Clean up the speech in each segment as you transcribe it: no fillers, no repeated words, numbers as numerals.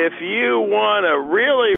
if you want to really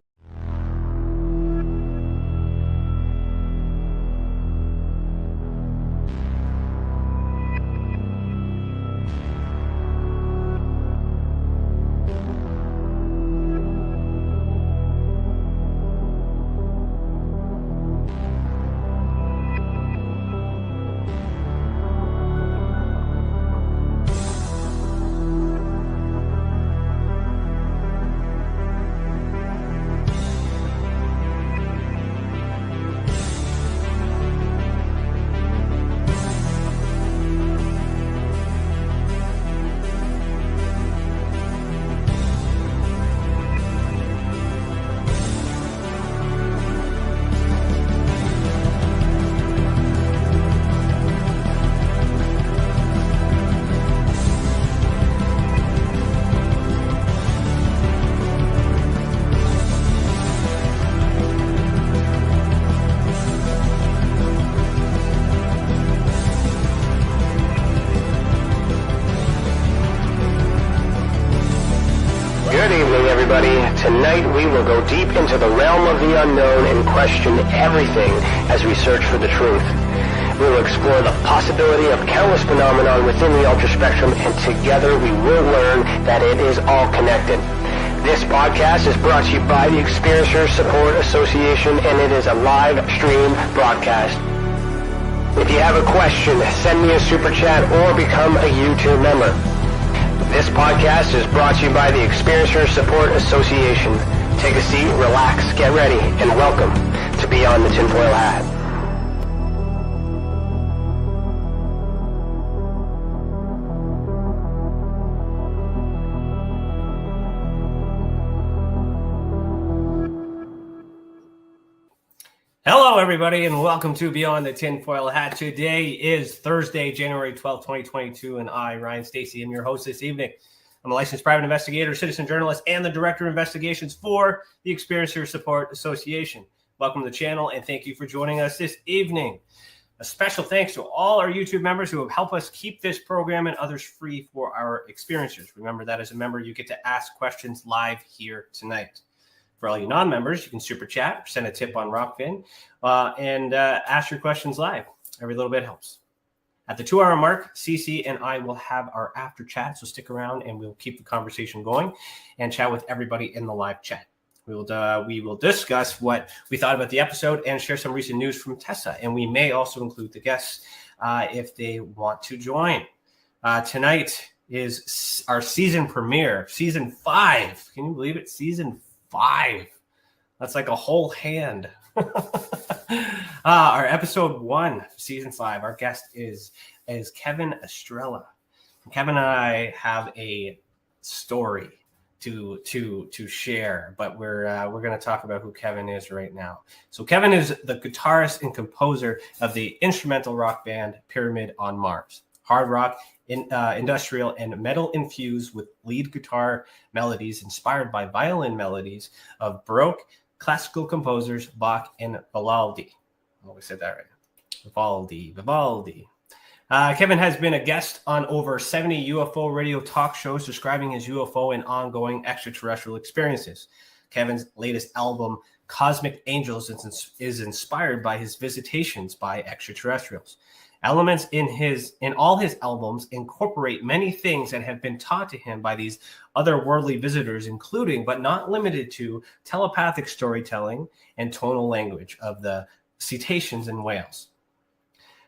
Tonight we will go deep into the realm of the unknown and question everything as we search for the truth. We will explore the possibility of countless phenomena within the ultraspectrum, and together we will learn that it is all connected. This podcast is brought to you by the Experiencers Support Association, and it is a live stream broadcast. If you have a question, send me a super chat or become a YouTube member. This podcast is brought to you by the Experiencers Support Association. Take a seat, relax, get ready, and welcome to Beyond the TinFoil Hat. Hello, everybody, and welcome to Beyond the TinFoil Hat. Today is Thursday, January 12th, 2022, and I, Ryan Stacey, am your host this evening. I'm a licensed private investigator, citizen journalist, and the director of investigations for the Experiencer Support Association. Welcome to the channel, and thank you for joining us this evening. A special thanks to all our YouTube members who have helped us keep this program and others free for our experiencers. Remember that as a member, you get to ask questions live here tonight. For all you non-members, you can super chat, send a tip on Rockfin, and ask your questions live. Every little bit helps. At the 2-hour mark, Cece and I will have our after chat, so stick around and we'll keep the conversation going and chat with everybody in the live chat. We will discuss what we thought about the episode and share some recent news from Tessa, and we may also include the guests if they want to join. Tonight is our season premiere, season 5. Can you believe it? Season 5. That's like a whole hand. Our episode 1, season 5. Our guest is Kevin Estrella. Kevin and I have a story to share, but we're going to talk about who Kevin is right now. So Kevin is the guitarist and composer of the instrumental rock band Pyramid on Mars. Hard rock, industrial, and metal infused with lead guitar melodies inspired by violin melodies of Baroque classical composers Bach and Vivaldi. I always said that right. Vivaldi. Kevin has been a guest on over 70 UFO radio talk shows describing his UFO and ongoing extraterrestrial experiences. Kevin's latest album, Cosmic Angels, is inspired by his visitations by extraterrestrials. Elements in all his albums incorporate many things that have been taught to him by these otherworldly visitors, including but not limited to telepathic storytelling and tonal language of the cetaceans and whales.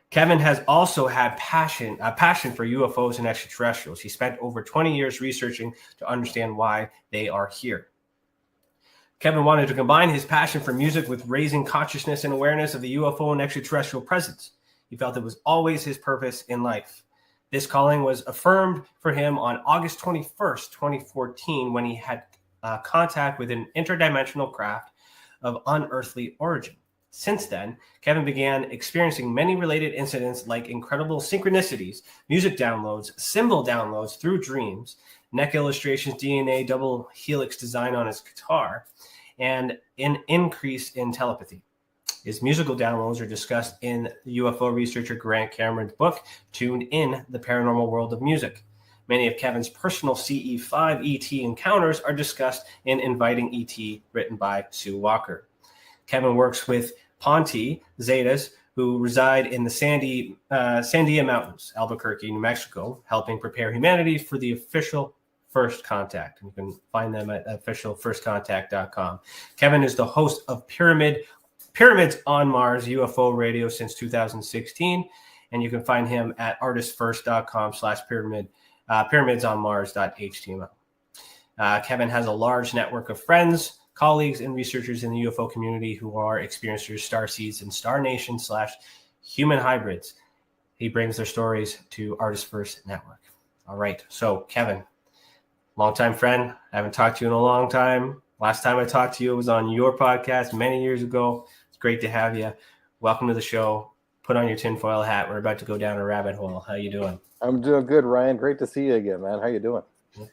Kevin has also had a passion for UFOs and extraterrestrials. He spent over 20 years researching to understand why they are here. Kevin wanted to combine his passion for music with raising consciousness and awareness of the UFO and extraterrestrial presence. He felt it was always his purpose in life. This calling was affirmed for him on August 21st, 2014, when he had contact with an interdimensional craft of unearthly origin. Since then, Kevin began experiencing many related incidents like incredible synchronicities, music downloads, symbol downloads through dreams, neck illustrations, DNA double helix design on his guitar, and an increase in telepathy. His musical downloads are discussed in the UFO researcher Grant Cameron's book, Tuned In, The Paranormal World of Music. Many of Kevin's personal CE5 ET encounters are discussed in Inviting ET, written by Sue Walker. Kevin works with Ponte Zetas, who reside in the Sandia Mountains, Albuquerque, New Mexico, helping prepare humanity for the official First Contact. You can find them at officialfirstcontact.com. Kevin is the host of Pyramids on Mars UFO Radio since 2016, and you can find him at artistfirst.com/pyramid, pyramidsonmars.html. Kevin has a large network of friends, colleagues, and researchers in the UFO community who are experiencers, starseeds, and Star Nation / human hybrids. He brings their stories to Artist First Network. All right. So, Kevin, longtime friend. I haven't talked to you in a long time. Last time I talked to you, it was on your podcast many years ago. It's great to have you. Welcome to the show. Put on your tinfoil hat. We're about to go down a rabbit hole. How you doing? I'm doing good, Ryan. Great to see you again, man. How you doing?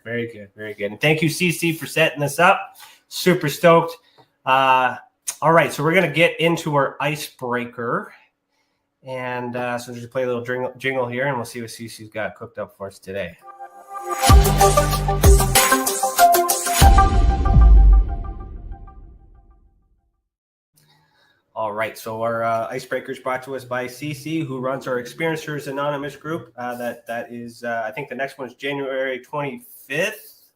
Very good. Very good. And thank you, CC, for setting this up. Super stoked. All right. So we're going to get into our icebreaker. And so just play a little jingle here, and we'll see what CC's got cooked up for us today. All right, so our icebreaker is brought to us by CC, who runs our Experiencers Anonymous group. That is, I think the next one is January 25th.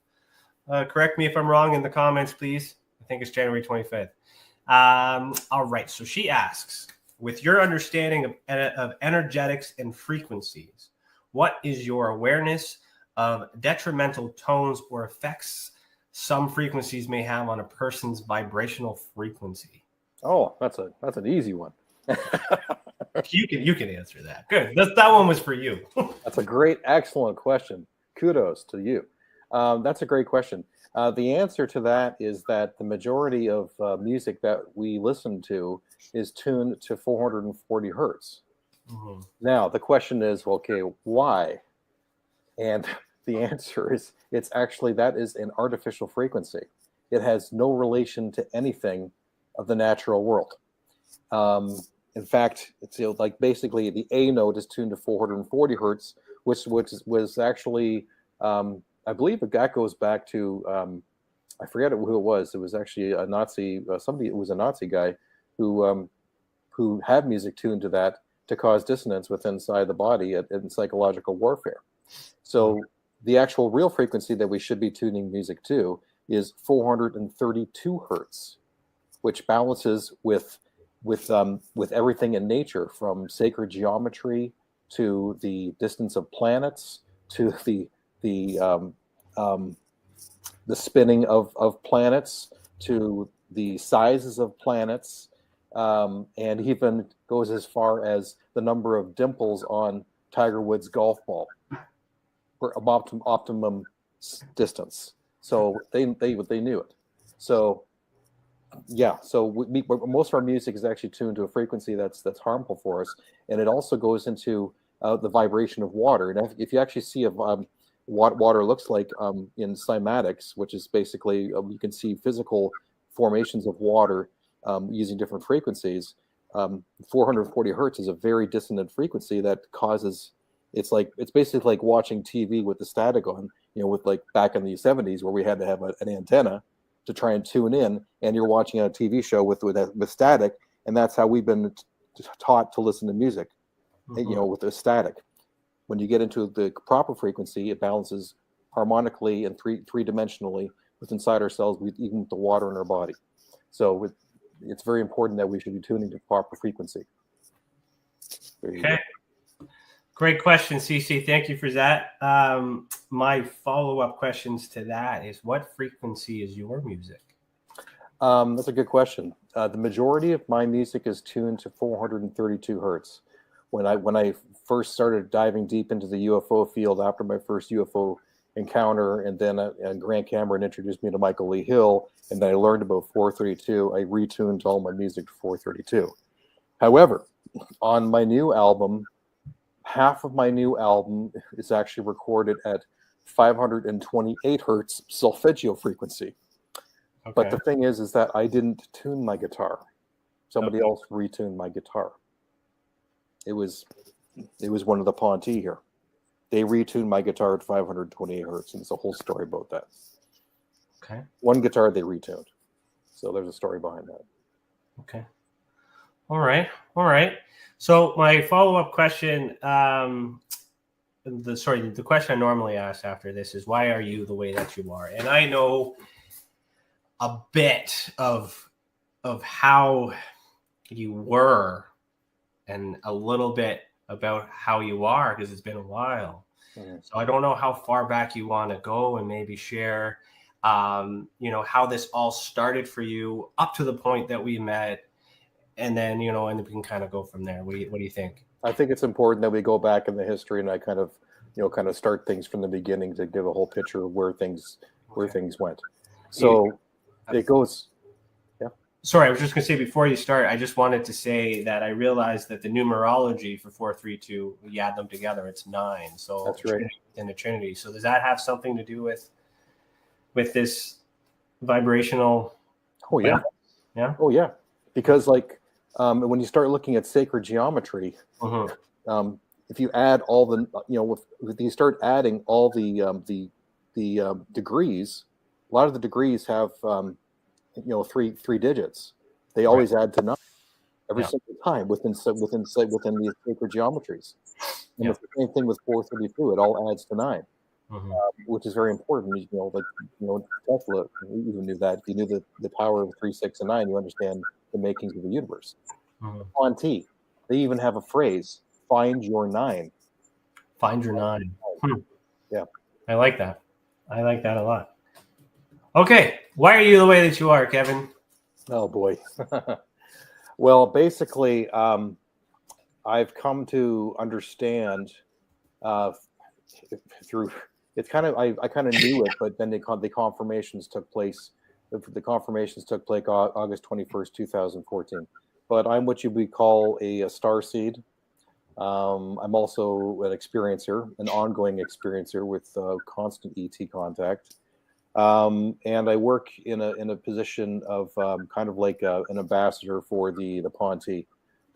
Correct me if I'm wrong in the comments, please. I think it's January 25th. All right, so she asks, with your understanding of energetics and frequencies, what is your awareness of detrimental tones or effects some frequencies may have on a person's vibrational frequency? Oh, that's an easy one. You can answer that. Good. That one was for you. That's a great, excellent question. Kudos to you. That's a great question. The answer to that is that the majority of music that we listen to is tuned to 440 hertz. Mm-hmm. Now, the question is, okay, why? And the answer is, it's actually, that is an artificial frequency. It has no relation to anything of the natural world. In fact, it's like basically the A note is tuned to 440 hertz, which was actually, I believe that goes back to, I forget who it was. It was actually a Nazi, it was a Nazi guy who had music tuned to that to cause dissonance within inside the body in psychological warfare. So the actual real frequency that we should be tuning music to is 432 hertz, which balances with everything in nature, from sacred geometry to the distance of planets to the spinning of planets to the sizes of planets, and even goes as far as the number of dimples on Tiger Woods' golf ball, or optimum distance. So they knew it. So yeah, so most of our music is actually tuned to a frequency that's harmful for us, and it also goes into the vibration of water. And if you actually see what water looks like in cymatics, which is basically you can see physical formations of water using different frequencies. 440 hertz is a very dissonant frequency that causes. It's basically like watching TV with the static on. With like back in the 70s where we had to have an antenna to try and tune in, and you're watching a TV show with static, and that's how we've been taught to listen to music, with the static. When you get into the proper frequency, it balances harmonically and three-dimensionally with inside ourselves, even with the water in our body. So it's very important that we should be tuning to proper frequency. Okay. Great question, CC. Thank you for that. My follow-up questions to that is, what frequency is your music? That's a good question. The majority of my music is tuned to 432 hertz. When I first started diving deep into the UFO field after my first UFO encounter, and then Grant Cameron introduced me to Michael Lee Hill, and then I learned about 432, I retuned all my music to 432. However, on my new album, half of my new album is actually recorded at 528 hertz solfeggio frequency. Okay. But the thing is that I didn't tune my guitar. Somebody else retuned my guitar. It was one of the Ponte here. they retuned my guitar at 528 hertz, and it's a whole story about that. Okay. One guitar they retuned. So there's a story behind that. Okay. All right. So my follow-up question, the question I normally ask after this is, why are you the way that you are? And I know a bit of how you were and a little bit about how you are, because it's been a while. Mm-hmm. So I don't know how far back you want to go and maybe share, how this all started for you up to the point that we met. And then, and we can kind of go from there. What do you think? I think it's important that we go back in the history, and I kind of start things from the beginning to give a whole picture of where things went. So it goes. Yeah. Sorry, I was just going to say, before you start, I just wanted to say that I realized that the numerology for 432, you add them together, it's 9. So that's right. In the Trinity. So does that have something to do with this vibrational? Oh yeah. Yeah. Oh yeah. Because when you start looking at sacred geometry, if you add all the, if you start adding all the degrees, a lot of the degrees have, three digits. They always add to 9 every single time within the sacred geometries. And it's the same thing with 432. It all adds to 9, which is very important. Tesla even knew that. If you knew the power of 3, 6, and 9, you understand the makings of the universe. Ponti, they even have a phrase: "Find your 9." Find your 9. Yeah, I like that. I like that a lot. Okay, why are you the way that you are, Kevin? Oh boy. Well, basically, I've come to understand through. It's kind of I kind of knew it, but then the confirmations took place. The confirmations took place August 21st, 2014. But I'm what you would call a starseed. I'm also an experiencer, an ongoing experiencer with constant ET contact. And I work in a position of kind of like an ambassador for the Ponti,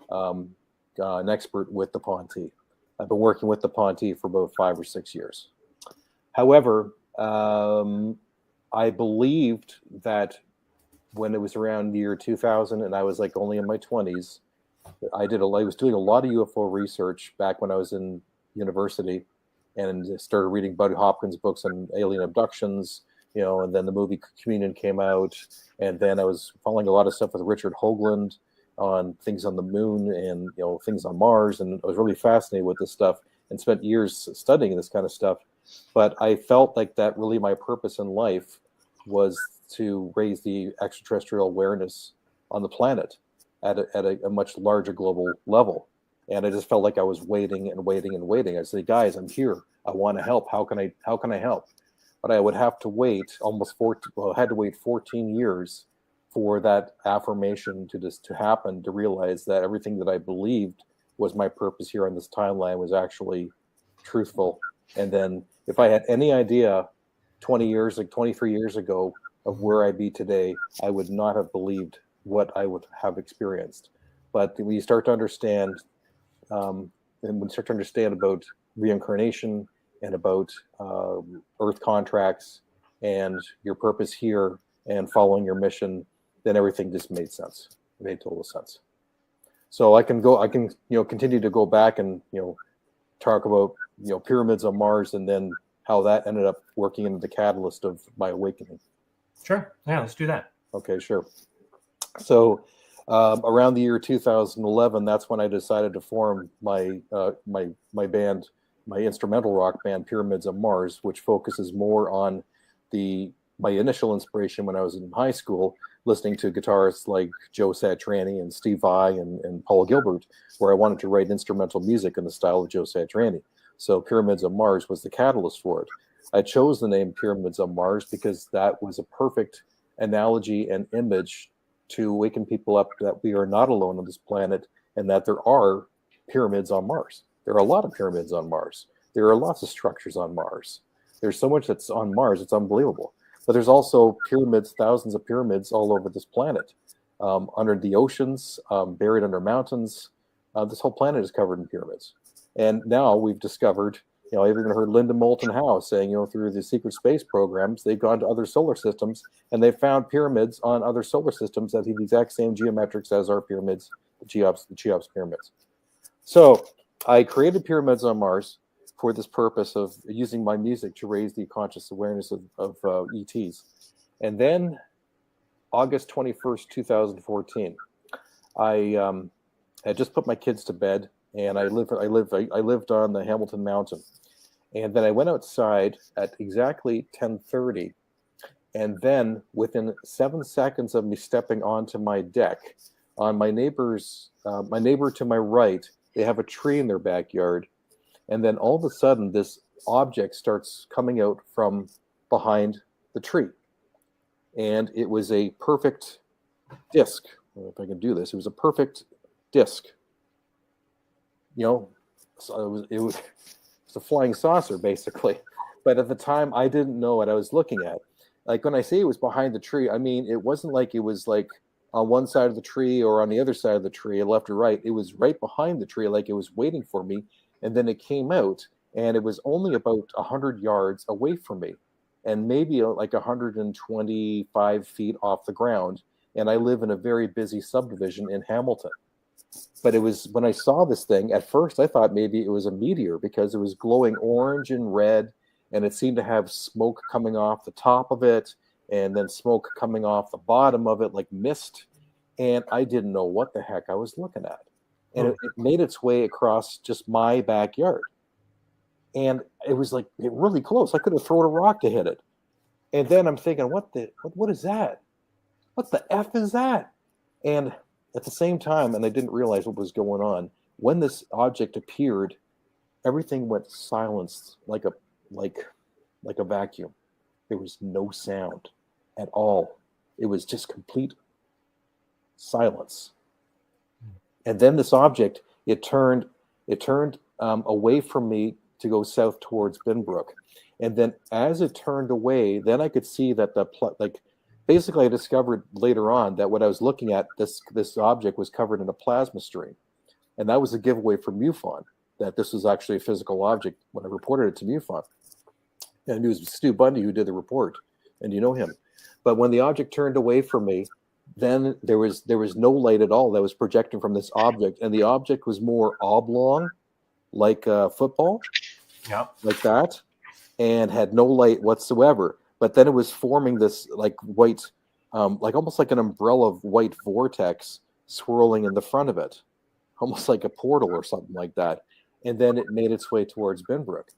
an expert with the Ponti. I've been working with the Ponti for about 5 or 6 years. However, I believed that when it was around the year 2000 and I was only in my 20s, I was doing a lot of UFO research back when I was in university, and started reading Buddy Hopkins books on alien abductions, and then the movie Communion came out, and then I was following a lot of stuff with Richard Hoagland on things on the moon and things on Mars, and I was really fascinated with this stuff and spent years studying this kind of stuff. But I felt like that really my purpose in life was to raise the extraterrestrial awareness on the planet at a much larger global level. And I just felt like I was waiting and waiting and waiting. I said, guys, I'm here. I want to help. How can I help? But I would have to wait I had to wait 14 years for that affirmation to happen, to realize that everything that I believed was my purpose here on this timeline was actually truthful. And then if I had any idea 23 years ago of where I'd be today, I would not have believed what I would have experienced. But when you start to understand, and when you start to understand about reincarnation and about earth contracts and your purpose here and following your mission, then everything just made sense. It made total sense. So I can continue to go back and talk about pyramids on Mars, and then how that ended up working into the catalyst of my awakening. Sure. Yeah, let's do that. Okay, sure. So around the year 2011, that's when I decided to form my band, my instrumental rock band, Pyramids on Mars, which focuses more on my initial inspiration when I was in high school, listening to guitarists like Joe Satriani and Steve Vai and Paul Gilbert, where I wanted to write instrumental music in the style of Joe Satriani. So Pyramids on Mars was the catalyst for it. I chose the name Pyramids on Mars because that was a perfect analogy and image to awaken people up that we are not alone on this planet, and that there are pyramids on Mars. There are a lot of pyramids on Mars. There are lots of structures on Mars. There's so much that's on Mars, it's unbelievable. But there's also pyramids, thousands of pyramids all over this planet, under the oceans, buried under mountains. This whole planet is covered in pyramids. And now we've discovered I even heard Linda Moulton Howe saying, through the secret space programs, they've gone to other solar systems and they found pyramids on other solar systems that have the exact same geometrics as our pyramids, the Cheops pyramids. So I created pyramids on Mars for this purpose of using my music to raise the conscious awareness of ETs. And then August 21st, 2014, I had just put my kids to bed, and I lived on the Hamilton Mountain. And then I went outside at exactly 10:30, and then within 7 seconds of me stepping onto my deck, on my neighbor to my right, they have a tree in their backyard, and then all of a sudden this object starts coming out from behind the tree, and it was a perfect disc. I don't know if I can do this. It was a perfect disc. So it was a flying saucer, basically. But at the time, I didn't know what I was looking at. Like when I say it was behind the tree, I mean, it wasn't like it was like on one side of the tree or on the other side of the tree, left or right. It was right behind the tree, like it was waiting for me. And then it came out, and it was only about 100 yards away from me, and maybe like 125 feet off the ground. And I live in a very busy subdivision in Hamilton. But it was when I saw this thing, at first I thought maybe it was a meteor because it was glowing orange and red, and it seemed to have smoke coming off the top of it, and then smoke coming off the bottom of it like mist. And I didn't know what the heck I was looking at. And it made its way across just my backyard. And it was like really close. I could have thrown a rock to hit it. And then I'm thinking, what is that? What the F is that? And at the same time, and I didn't realize what was going on, when this object appeared, everything went silenced like a vacuum. There was no sound at all. It was just complete silence. And then this object, it turned away from me to go south towards Binbrook. And then as it turned away, then I could see that basically I discovered later on that what I was looking at, this object was covered in a plasma stream. And that was a giveaway from MUFON, that this was actually a physical object when I reported it to MUFON. And it was Stu Bundy who did the report, and you know him. But when the object turned away from me, then there was no light at all that was projecting from this object. And the object was more oblong, like a football, like that, and had no light whatsoever. But then it was forming this like white, like almost like an umbrella of white vortex swirling in the front of it, almost like a portal or something like that. And then it made its way towards Binbrook.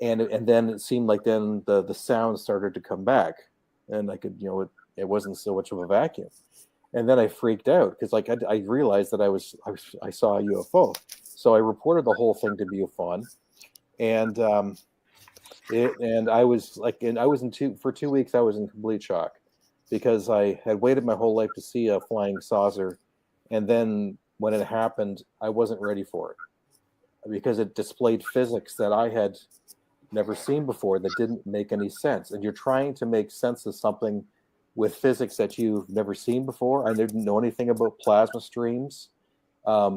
And then it seemed like then the sound started to come back, and I could, it wasn't so much of a vacuum. And then I freaked out because I realized that I saw a UFO. So I reported the whole thing to MUFON, and I was for 2 weeks I was in complete shock because I had waited my whole life to see a flying saucer, and then when it happened, I wasn't ready for it because it displayed physics that I had never seen before that didn't make any sense. And you're trying to make sense of something with physics that you've never seen before. I didn't know anything about plasma streams. I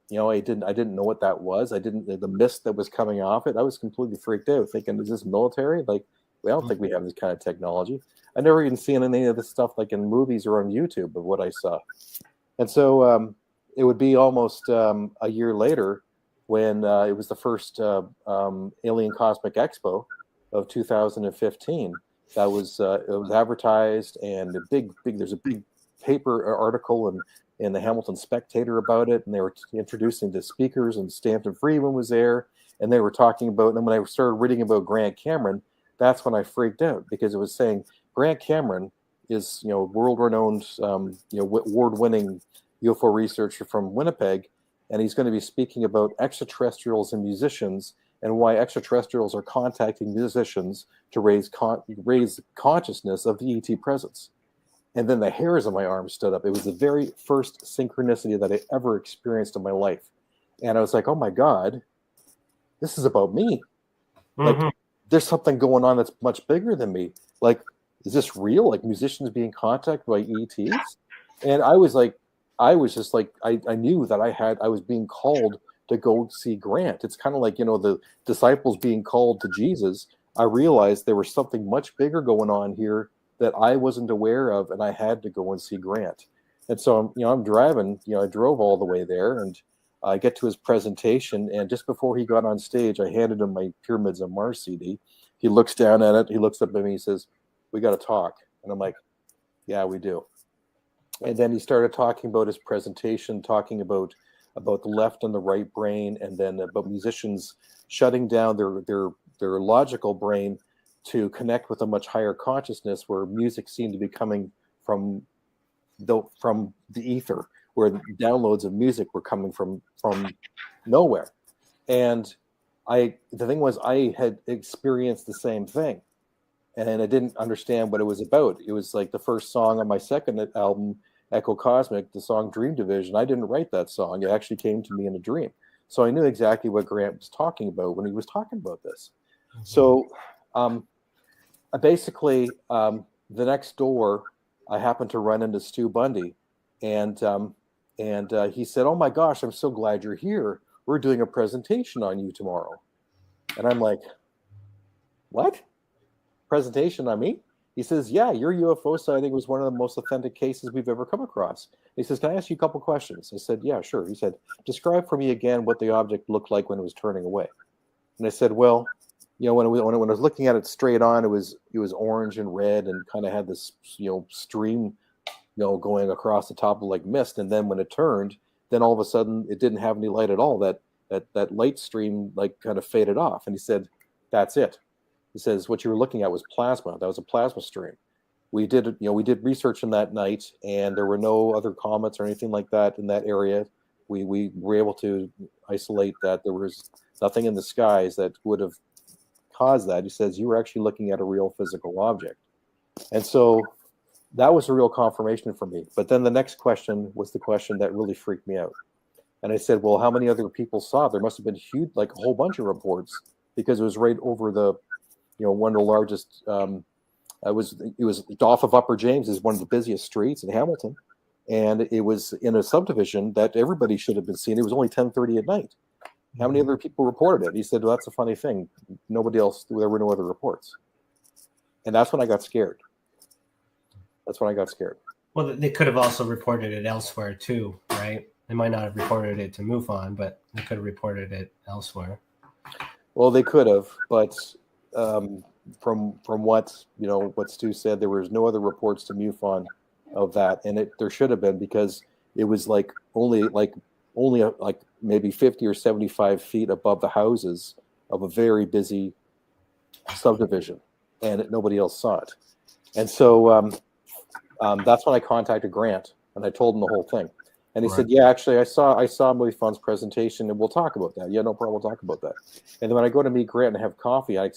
didn't know what that was. The mist that was coming off it. I was completely freaked out, thinking, is this military? Like, I don't think we have this kind of technology. I never even seen any of this stuff like in movies or on YouTube of what I saw. And so it would be almost a year later when it was the first Alien Cosmic Expo of 2015. That was it was advertised, and there's a big paper article in the Hamilton Spectator about it, and they were introducing the speakers, and Stanton Friedman was there, and they were talking about. And then when I started reading about Grant Cameron, that's when I freaked out because it was saying Grant Cameron is world-renowned, award-winning UFO researcher from Winnipeg. And he's going to be speaking about extraterrestrials and musicians and why extraterrestrials are contacting musicians to raise consciousness of the ET presence. And then the hairs on my arm stood up. It was the very first synchronicity that I ever experienced in my life. And I was like, oh my God, this is about me. Mm-hmm. Like, there's something going on that's much bigger than me. Like, is this real? Like musicians being contacted by ETs? And I was just like, I knew that I was being called to go see Grant. It's kind of like, the disciples being called to Jesus. I realized there was something much bigger going on here that I wasn't aware of, and I had to go and see Grant. And so I'm driving, I drove all the way there, and I get to his presentation, and just before he got on stage, I handed him my Pyramids of Mars CD. He looks down at it, he looks up at me, he says, "We got to talk." And I'm like, "Yeah, we do." And then he started talking about his presentation, talking about the left and the right brain, and then about musicians shutting down their logical brain to connect with a much higher consciousness, where music seemed to be coming from the ether, where the downloads of music were coming from nowhere. And the thing was, I had experienced the same thing, and I didn't understand what it was about. It was like the first song on my second album, Echo Cosmic, the song Dream Division. I didn't write that song. It actually came to me in a dream. So I knew exactly what Grant was talking about when he was talking about this. Mm-hmm. So basically, the next door, I happened to run into Stu Bundy, and he said, "Oh my gosh, I'm so glad you're here. We're doing a presentation on you tomorrow." And I'm like, "What? Presentation on me?" He says, "Yeah, your UFO sighting was one of the most authentic cases we've ever come across." He says, "Can I ask you a couple questions?" I said, "Yeah, sure." He said, "Describe for me again what the object looked like when it was turning away." And I said, "Well, when I was looking at it straight on, it was orange and red and kind of had this stream going across the top of like mist. And then when it turned, then all of a sudden it didn't have any light at all. That light stream like kind of faded off." And he said, "That's it." He says, "What you were looking at was plasma. That was a plasma stream. We did research on that night, and there were no other comets or anything like that in that area. We were able to isolate that there was nothing in the skies that would have caused that." He says, "You were actually looking at a real physical object." And so that was a real confirmation for me. But then the next question was the question that really freaked me out. And I said, "Well, how many other people saw it? There must have been huge, like a whole bunch of reports, because it was right over the, one of the largest, it was off of Upper James, is one of the busiest streets in Hamilton. And it was in a subdivision that everybody should have been seeing. It was only 10:30 at night. How many other people reported it?" He said, "Well, that's a funny thing. Nobody else, there were no other reports." And that's when I got scared. Well, they could have also reported it elsewhere too, right? They might not have reported it to MUFON, but they could have reported it elsewhere. Well, they could have, but from what Stu said, there was no other reports to MUFON of that, and there should have been, because it was only maybe 50 or 75 feet above the houses of a very busy subdivision, and nobody else saw it. And so that's when I contacted Grant, and I told him the whole thing. And he said, "Yeah, actually, I saw MUFON's presentation, and we'll talk about that." "Yeah, no problem, we'll talk about that." And then when I go to meet Grant and have coffee, I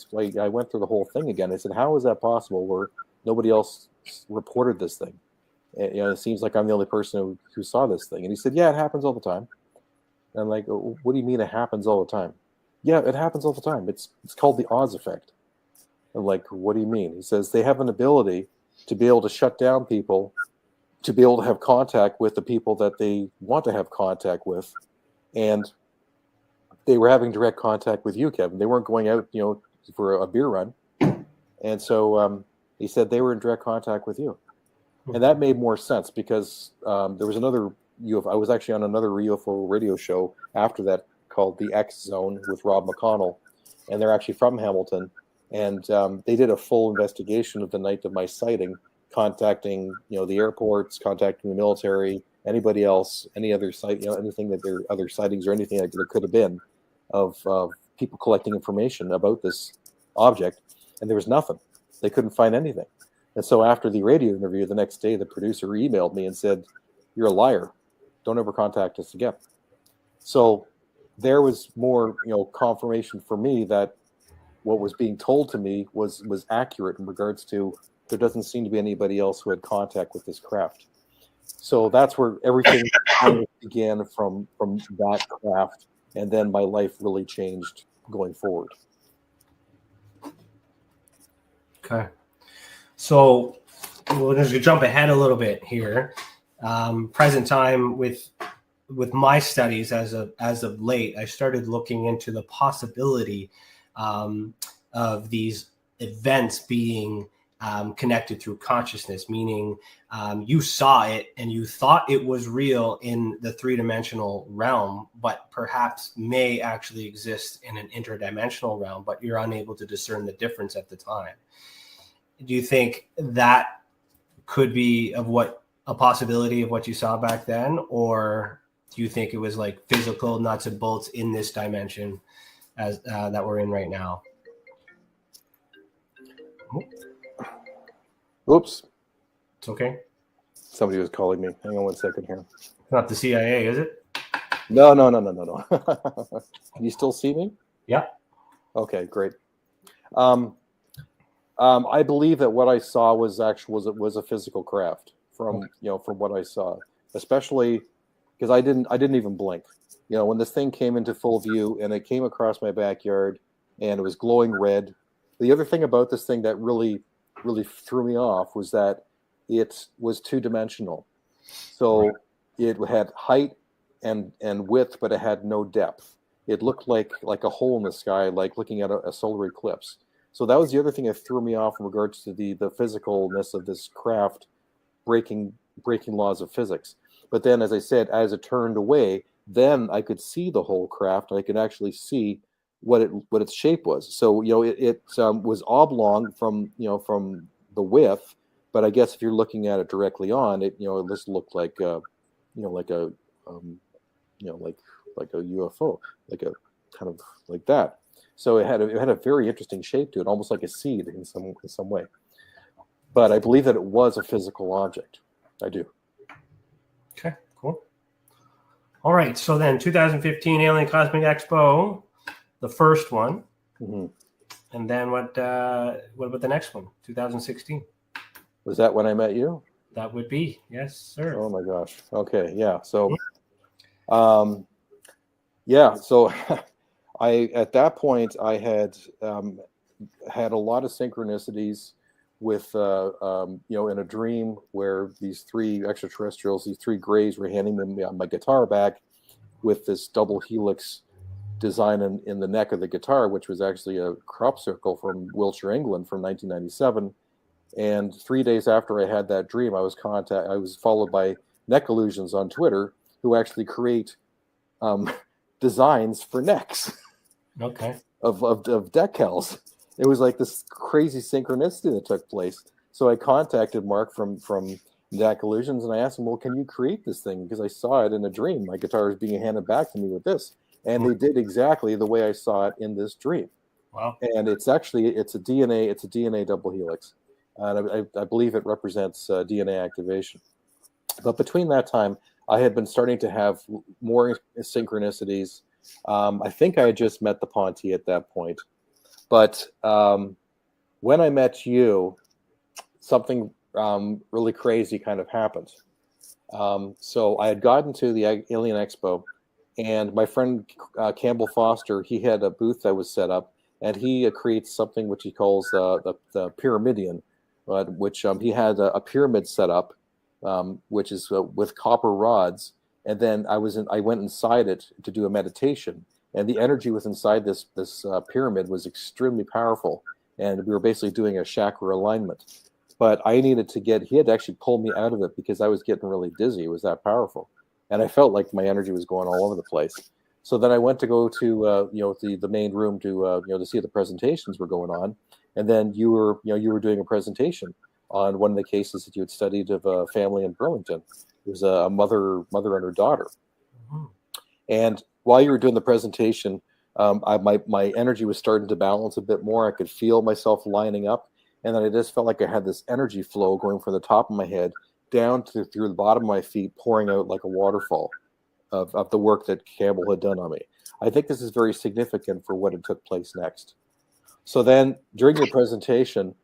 went through the whole thing again. I said, "How is that possible where nobody else reported this thing? And, it seems like I'm the only person who saw this thing." And he said, "Yeah, it happens all the time." And I'm like, "What do you mean it happens all the time?" "Yeah, it happens all the time. It's called the Oz effect." I'm like, "What do you mean?" He says, "They have an ability to be able to shut down people, to be able to have contact with the people that they want to have contact with." And they were having direct contact with you, Kevin. They weren't going out, for a beer run. And so he said they were in direct contact with you. And that made more sense, because there was another UFO. I was actually on another UFO radio show after that called The X Zone with Rob McConnell. And they're actually from Hamilton. And they did a full investigation of the night of my sighting, contacting, the airports, contacting the military, anybody else, any other site, anything that there other sightings or anything that there could have been of people collecting information about this object. And there was nothing. They couldn't find anything. And so after the radio interview the next day, the producer emailed me and said, "You're a liar. Don't ever contact us again." So there was more, confirmation for me that what was being told to me was accurate in regards to there doesn't seem to be anybody else who had contact with this craft. So that's where everything began from that craft, and then my life really changed going forward. Okay. So we're going to jump ahead a little bit here. Present time with with my studies as of late, I started looking into the possibility of these events being connected through consciousness, meaning you saw it and you thought it was real in the three-dimensional realm, but perhaps may actually exist in an interdimensional realm, but you're unable to discern the difference at the time. Do you think that could be a possibility of what you saw back then, or do you think it was like physical nuts and bolts in this dimension as that we're in right now? Oops. It's okay. Somebody was calling me. Hang on 1 second here. Not the CIA, is it? No. Can you still see me? Yeah. Okay, great. I believe that what I saw was a physical craft from what I saw, especially because I didn't even blink. When this thing came into full view and it came across my backyard and it was glowing red. The other thing about this thing that really threw me off was that it was two-dimensional. So it had height and width, but it had no depth. It looked like a hole in the sky, like looking at a solar eclipse. So that was the other thing that threw me off in regards to the physicalness of this craft breaking laws of physics. But then, as I said, as it turned away, then I could see the whole craft. I could actually see what its shape was. So it was oblong from the width, but I guess if you're looking at it directly on it, it just looked like a UFO, like a kind of like that. So it had a very interesting shape to it, almost like a seed in some way. But I believe that it was a physical object. I do. Okay, cool. All right, so then 2015 Alien Cosmic Expo, the first one. Mm-hmm. And then what about the next one, 2016? Was that when I met you? That would be, yes, sir. Oh my gosh. Okay, yeah. So, so I at that point I had had a lot of synchronicities with in a dream where these three extraterrestrials, these three grays, were handing me my guitar back with this double helix design in the neck of the guitar, which was actually a crop circle from Wiltshire, England, from 1997. And 3 days after I had that dream, I was followed by Neck Illusions on Twitter, who actually create designs for necks. Okay. of decals. It was like this crazy synchronicity that took place. So I contacted Mark from Neck Illusions, and I asked him, well, can you create this thing? Because I saw it in a dream. My guitar is being handed back to me with this. And they did exactly the way I saw it in this dream. Wow. And it's a DNA double helix. And I believe it represents DNA activation. But between that time, I had been starting to have more synchronicities. I think I had just met the Ponte at that point. But when I met you, something really crazy kind of happened. So I had gotten to the Alien Expo, and my friend Campbell Foster, he had a booth that was set up, and he creates something which he calls the Pyramidion, which he had a pyramid set up, which is with copper rods. And then I went inside it to do a meditation, and the energy was inside this pyramid was extremely powerful, and we were basically doing a chakra alignment. But I needed to he had to actually pull me out of it because I was getting really dizzy. It was that powerful, and I felt like my energy was going all over the place. So then I went to go to the main room to to see the presentations were going on, and then you were doing a presentation on one of the cases that you had studied of a family in Burlington. It was a mother and her daughter. Mm-hmm. And while you were doing the presentation, my energy was starting to balance a bit more. I could feel myself lining up, and then I just felt like I had this energy flow going from the top of my head down through the bottom of my feet, pouring out like a waterfall of the work that Campbell had done on me. I think this is very significant for what had took place next. So then during your presentation,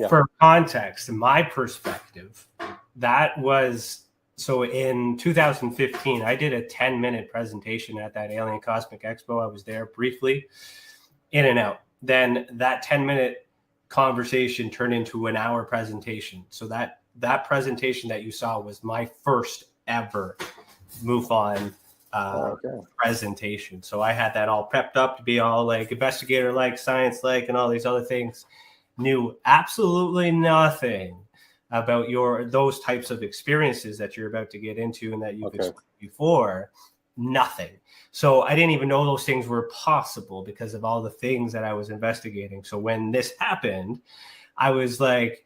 for context, in my perspective, that was so in 2015, I did a 10-minute presentation at that Alien Cosmic Expo. I was there briefly, in and out. Then that 10-minute conversation turned into an hour presentation. So that presentation that you saw was my first ever MUFON presentation. So I had that all prepped up to be all like investigator like, science like, and all these other things. Knew absolutely nothing about those types of experiences that you're about to get into and that you've experienced before. Nothing. So I didn't even know those things were possible because of all the things that I was investigating. So when this happened, I was like,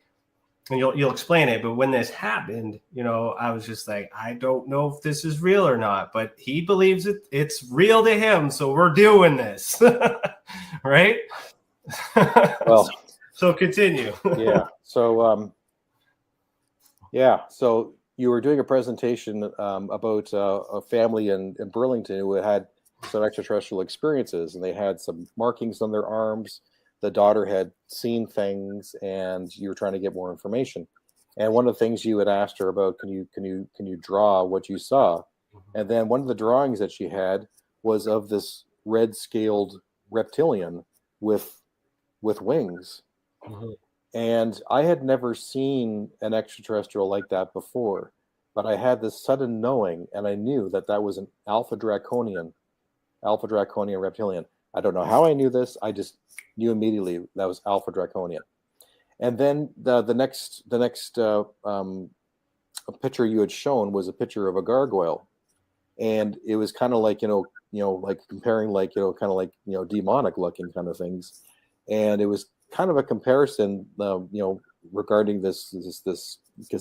and you'll explain it, but when this happened, I was just like, I don't know if this is real or not, but he believes it's real to him, so we're doing this. Right? Well, so continue. So you were doing a presentation about a family in Burlington who had some extraterrestrial experiences, and they had some markings on their arms. The daughter had seen things, and you were trying to get more information. And one of the things you had asked her about, can you draw what you saw? And then one of the drawings that she had was of this red-scaled reptilian with wings. Mm-hmm. And I had never seen an extraterrestrial like that before, but I had this sudden knowing, and I knew that was an alpha draconian reptilian. I don't know how I knew this. I just knew immediately that was alpha draconian. And then the next picture you had shown was a picture of a gargoyle, and it was kind of like like comparing kind of like demonic looking kind of things, and it was kind of a comparison regarding this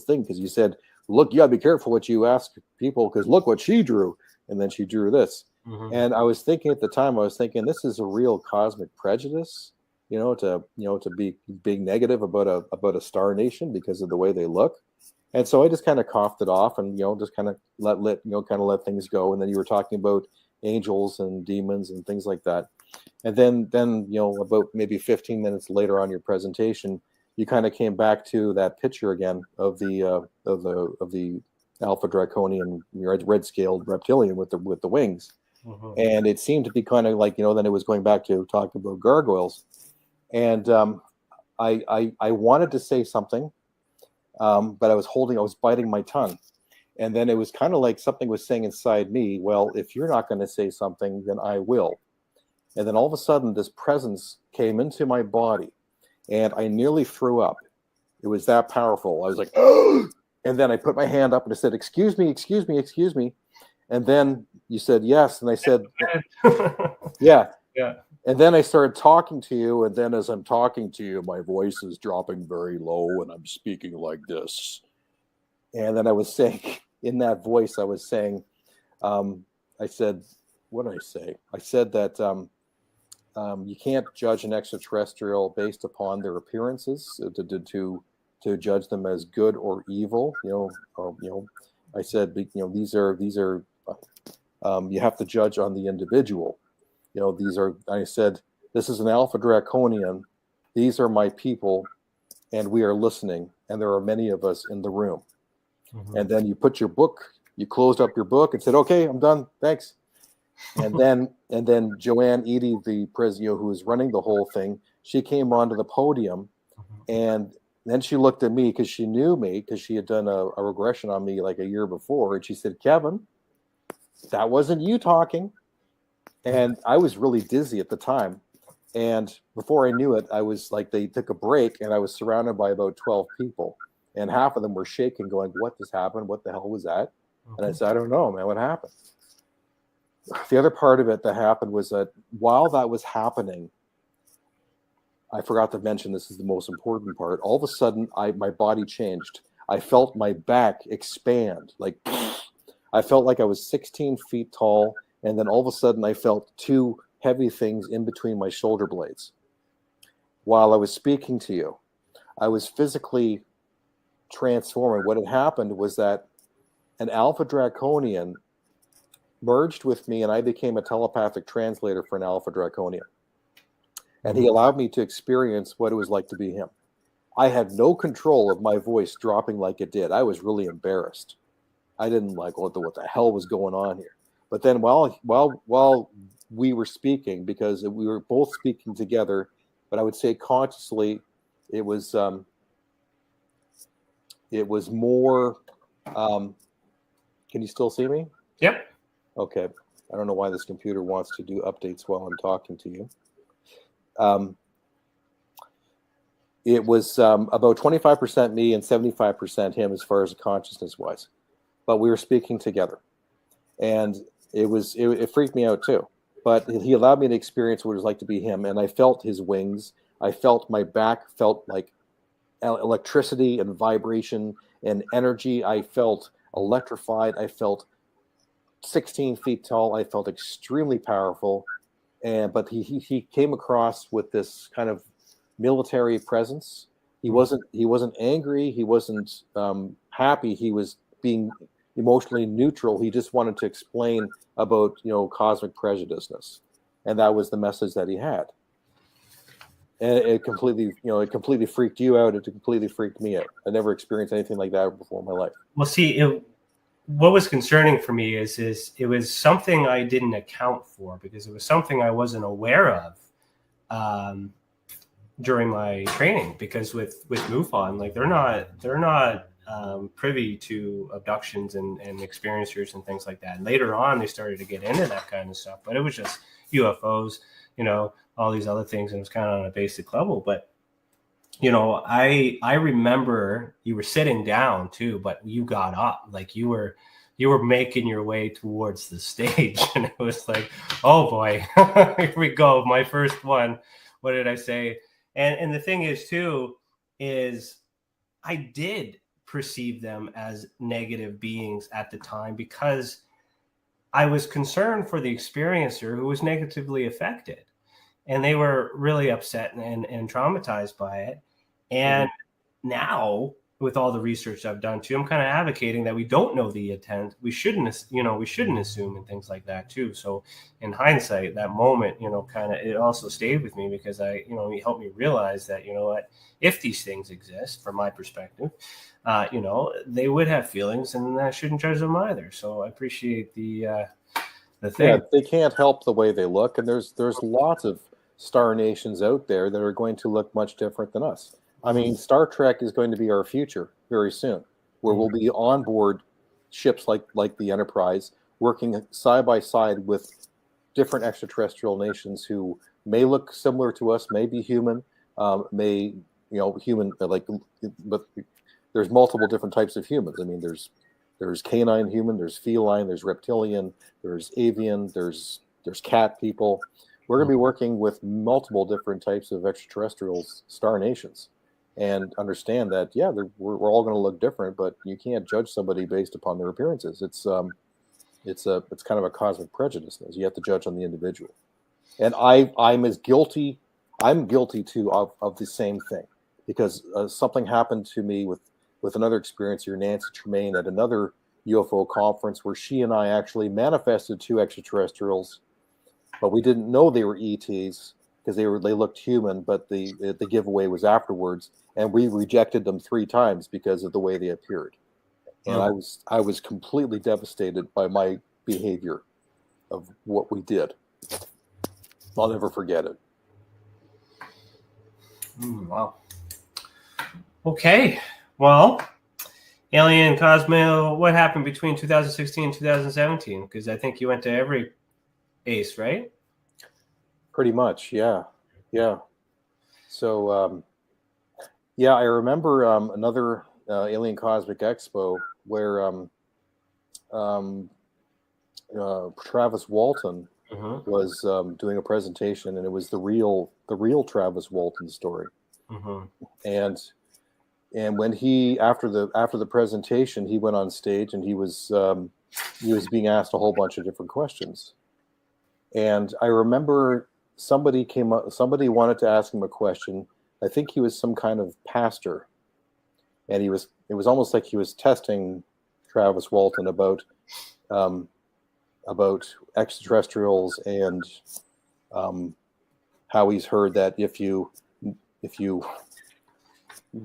thing, because you said, look, you gotta be careful what you ask people, because look what she drew, and then she drew this. Mm-hmm. And I was thinking at the time, this is a real cosmic prejudice, to be being negative about a star nation because of the way they look. And so I just kind of coughed it off and just kind of let things go. And then you were talking about angels and demons and things like that. And then about maybe 15 minutes later on your presentation, you kind of came back to that picture again of the alpha draconian red scaled reptilian with the wings. Mm-hmm. And it seemed to be kind of like, then it was going back to talking about gargoyles. And I wanted to say something, but I was biting my tongue. And then it was kind of like something was saying inside me, well, if you're not going to say something, then I will. And then all of a sudden, this presence came into my body, and I nearly threw up. It was that powerful. I was like, oh! And then I put my hand up and I said, excuse me, excuse me, excuse me. And then you said yes, and I said, yeah. And then I started talking to you, and then as I'm talking to you, my voice is dropping very low, and I'm speaking like this. And then I was saying, in that voice, I was saying, I said, what did I say? I said that you can't judge an extraterrestrial based upon their appearances to judge them as good or evil. I said, these are you have to judge on the individual. I said, this is an alpha draconian. These are my people, and we are listening, and there are many of us in the room. Mm-hmm. And then you closed up your book and said, okay, I'm done. Thanks. And then Joanne Eady, the president who was running the whole thing, she came onto the podium, and then she looked at me because she knew me, because she had done a regression on me like a year before. And she said, Kevin, that wasn't you talking. And I was really dizzy at the time. And before I knew it, I was like, they took a break, and I was surrounded by about 12 people. And half of them were shaking, going, what just happened? What the hell was that? And I said, I don't know, man, what happened? The other part of it that happened was that while that was happening, I forgot to mention, this is the most important part. All of a sudden, my body changed. I felt my back expand. Like, I felt like I was 16 feet tall. And then all of a sudden, I felt two heavy things in between my shoulder blades. While I was speaking to you, I was physically transforming. What had happened was that an alpha draconian merged with me, and I became a telepathic translator for an alpha draconian. And he allowed me to experience what it was like to be him. I had no control of my voice dropping like it did. I was really embarrassed. I didn't like what the hell was going on here. But then while we were speaking, because we were both speaking together, but I would say consciously, it was more Can you still see me? Yep. Okay. I don't know why this computer wants to do updates while I'm talking to you. It was about 25% me and 75% him as far as consciousness-wise. But we were speaking together. And it freaked me out too. But he allowed me to experience what it was like to be him. And I felt his wings. I felt my back felt like electricity and vibration and energy. I felt electrified. I felt 16 feet tall. I felt extremely powerful. But he came across with this kind of military presence. He wasn't angry. He wasn't happy. He was being emotionally neutral. He just wanted to explain about cosmic prejudiceness, and that was the message that he had. And it completely freaked you out. It completely freaked me out. I never experienced anything like that before in my life. Well, see, what was concerning for me is it was something I didn't account for, because it was something I wasn't aware of during my training. Because with MUFON, like they're not privy to abductions and experiencers and things like that. And later on, they started to get into that kind of stuff, but it was just UFOs, all these other things, and it was kind of on a basic level. But I remember you were sitting down too, but you got up, like you were making your way towards the stage, and it was like, oh boy, here we go, my first one. What did I say? And the thing is too, is I did perceive them as negative beings at the time, because I was concerned for the experiencer who was negatively affected, and they were really upset and traumatized by it. And now, with all the research I've done too, I'm kind of advocating that we don't know the intent. We shouldn't assume and things like that too. So in hindsight, that moment, it also stayed with me, because it helped me realize that, if these things exist, from my perspective, they would have feelings, and I shouldn't judge them either. So I appreciate the thing. Yeah, they can't help the way they look, and there's lots of star nations out there that are going to look much different than us. I mean, Star Trek is going to be our future very soon, where we'll be on board ships like the Enterprise, working side by side with different extraterrestrial nations who may look similar to us, may be human, human, but there's multiple different types of humans. I mean, there's canine human, there's feline, there's reptilian, there's avian, there's cat people. We're going to be working with multiple different types of extraterrestrials, star nations, and understand that, we're all going to look different, but you can't judge somebody based upon their appearances. It's kind of a cosmic prejudice. You have to judge on the individual. And I'm guilty too of the same thing, because something happened to me with another experiencer, Nancy Tremaine, at another UFO conference, where she and I actually manifested two extraterrestrials, but we didn't know they were ETs because they looked human, but the giveaway was afterwards, and we rejected them 3 times because of the way they appeared. And I was completely devastated by my behavior of what we did. I'll never forget it. Wow. Okay. Well, Alien Cosmo, what happened between 2016 and 2017? Because I think you went to every ACE, right? Pretty much, yeah. So, I remember another Alien Cosmic Expo where Travis Walton was doing a presentation, and it was the real Travis Walton story. And when he after the presentation, he went on stage, and he was being asked a whole bunch of different questions. And I remember somebody wanted to ask him a question. I think he was some kind of pastor, and it was almost like he was testing Travis Walton about extraterrestrials, and how he's heard that if you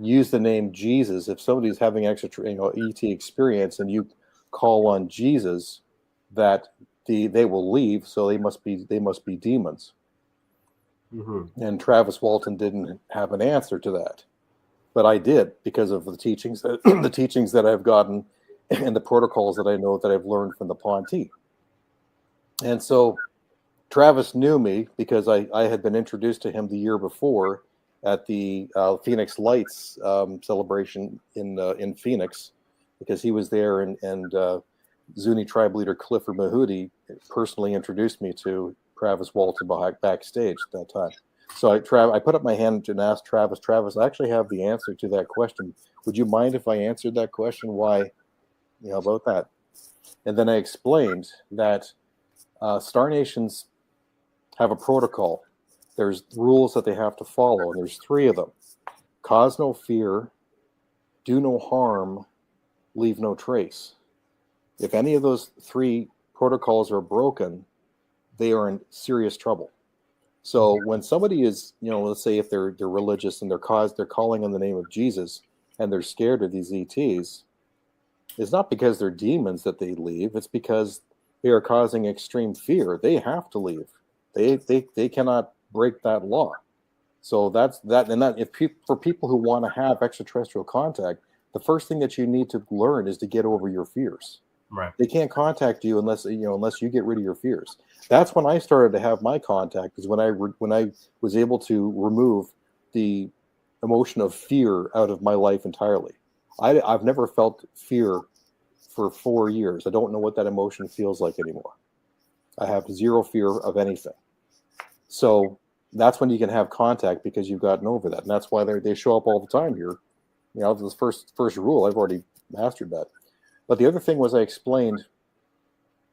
use the name Jesus, if somebody's having ET experience and you call on Jesus, that they will leave, so they must be demons. And Travis Walton didn't have an answer to that, but I did, because of the teachings that I've gotten and the protocols that I know that I've learned from the Ponte. And so Travis knew me because I had been introduced to him the year before at the Phoenix Lights celebration in Phoenix, because he was there, and Zuni tribe leader Clifford Mahudi personally introduced me to Travis Walton backstage at that time. So I put up my hand and asked Travis, I actually have the answer to that question. Would you mind if I answered that question? Why, about that? And then I explained that Star Nations have a protocol. There's rules that they have to follow, and there's 3 of them. Cause no fear, do no harm, leave no trace. If any of those 3 protocols are broken, they are in serious trouble. So when somebody is, let's say if they're religious and they're calling on the name of Jesus and they're scared of these ETs, it's not because they're demons that they leave. It's because they are causing extreme fear. They have to leave. They cannot break that law. So that's that. And that for people who want to have extraterrestrial contact, the first thing that you need to learn is to get over your fears. Right. They can't contact you unless you get rid of your fears. That's when I started to have my contact, is when I was able to remove the emotion of fear out of my life entirely. I've never felt fear for 4 years. I don't know what that emotion feels like anymore. I have zero fear of anything. So that's when you can have contact, because you've gotten over that. And that's why they show up all the time here. The first rule, I've already mastered that. But the other thing was, I explained,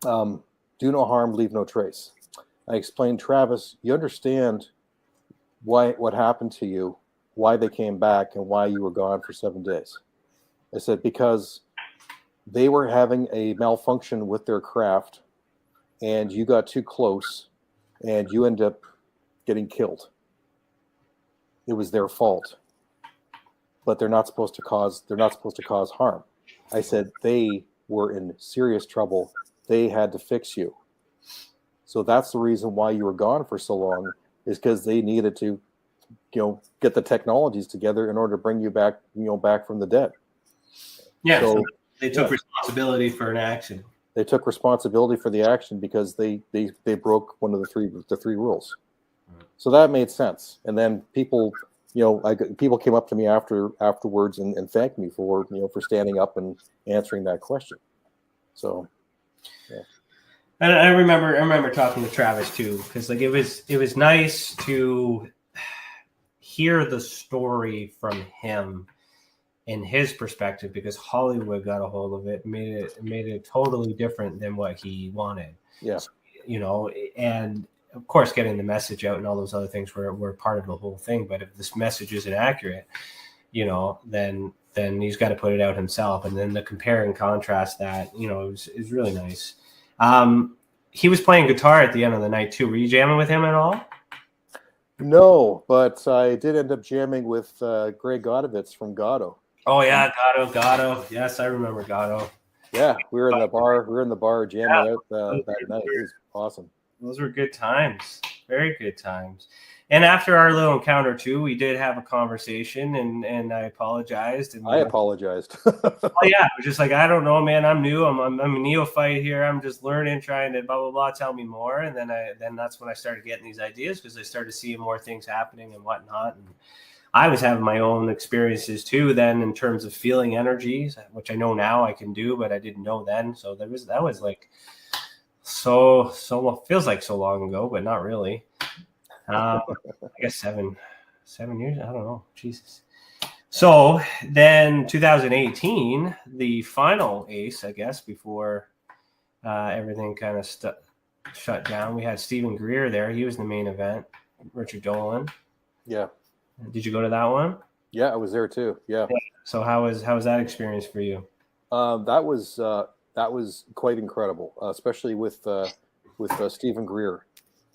do no harm, leave no trace. I explained, Travis, you understand what happened to you, why they came back, and why you were gone for 7 days. I said, because they were having a malfunction with their craft, and you got too close, and you end up getting killed. It was their fault. But they're not supposed to cause harm. I said, they were in serious trouble. They had to fix you. So that's the reason why you were gone for so long, is because they needed to, get the technologies together in order to bring you back, back from the dead. Yeah. So they took responsibility for an action. They took responsibility for the action because they broke one of the three rules. So that made sense. And then people, people came up to me afterwards and thanked me for standing up and answering that question. So, yeah. And I remember talking to Travis too, because it was nice to hear the story from him in his perspective, because Hollywood got a hold of it, made it totally different than what he wanted. Yeah. And of course, getting the message out and all those other things were part of the whole thing. But if this message isn't accurate, then he's got to put it out himself. And then the compare and contrast that, is really nice. He was playing guitar at the end of the night too. Were you jamming with him at all? No, but I did end up jamming with Greg Godovitz from Gatto. Oh yeah, Gatto. Yes, I remember Gatto. Yeah, we were in the bar jamming out that night. It was awesome. Those were good times. Very good times. And after our little encounter too, we did have a conversation, and I apologized. And I apologized. Oh yeah, I was just like, I don't know, man. I'm new. I'm a neophyte here. I'm just learning, trying to blah blah blah. Tell me more. And then that's when I started getting these ideas, because I started seeing more things happening and whatnot. And I was having my own experiences too then, in terms of feeling energies, which I know now I can do, but I didn't know then. So that was like so feels like so long ago, but not really. I guess seven years. I don't know. Jesus. So then 2018, the final ace, I guess, before everything kind of shut down, we had Stephen Greer there. He was the main event. Richard Dolan. Yeah. Did you go to that one? Yeah, I was there too. Yeah. So how was that experience for you? That was quite incredible, especially with Stephen Greer.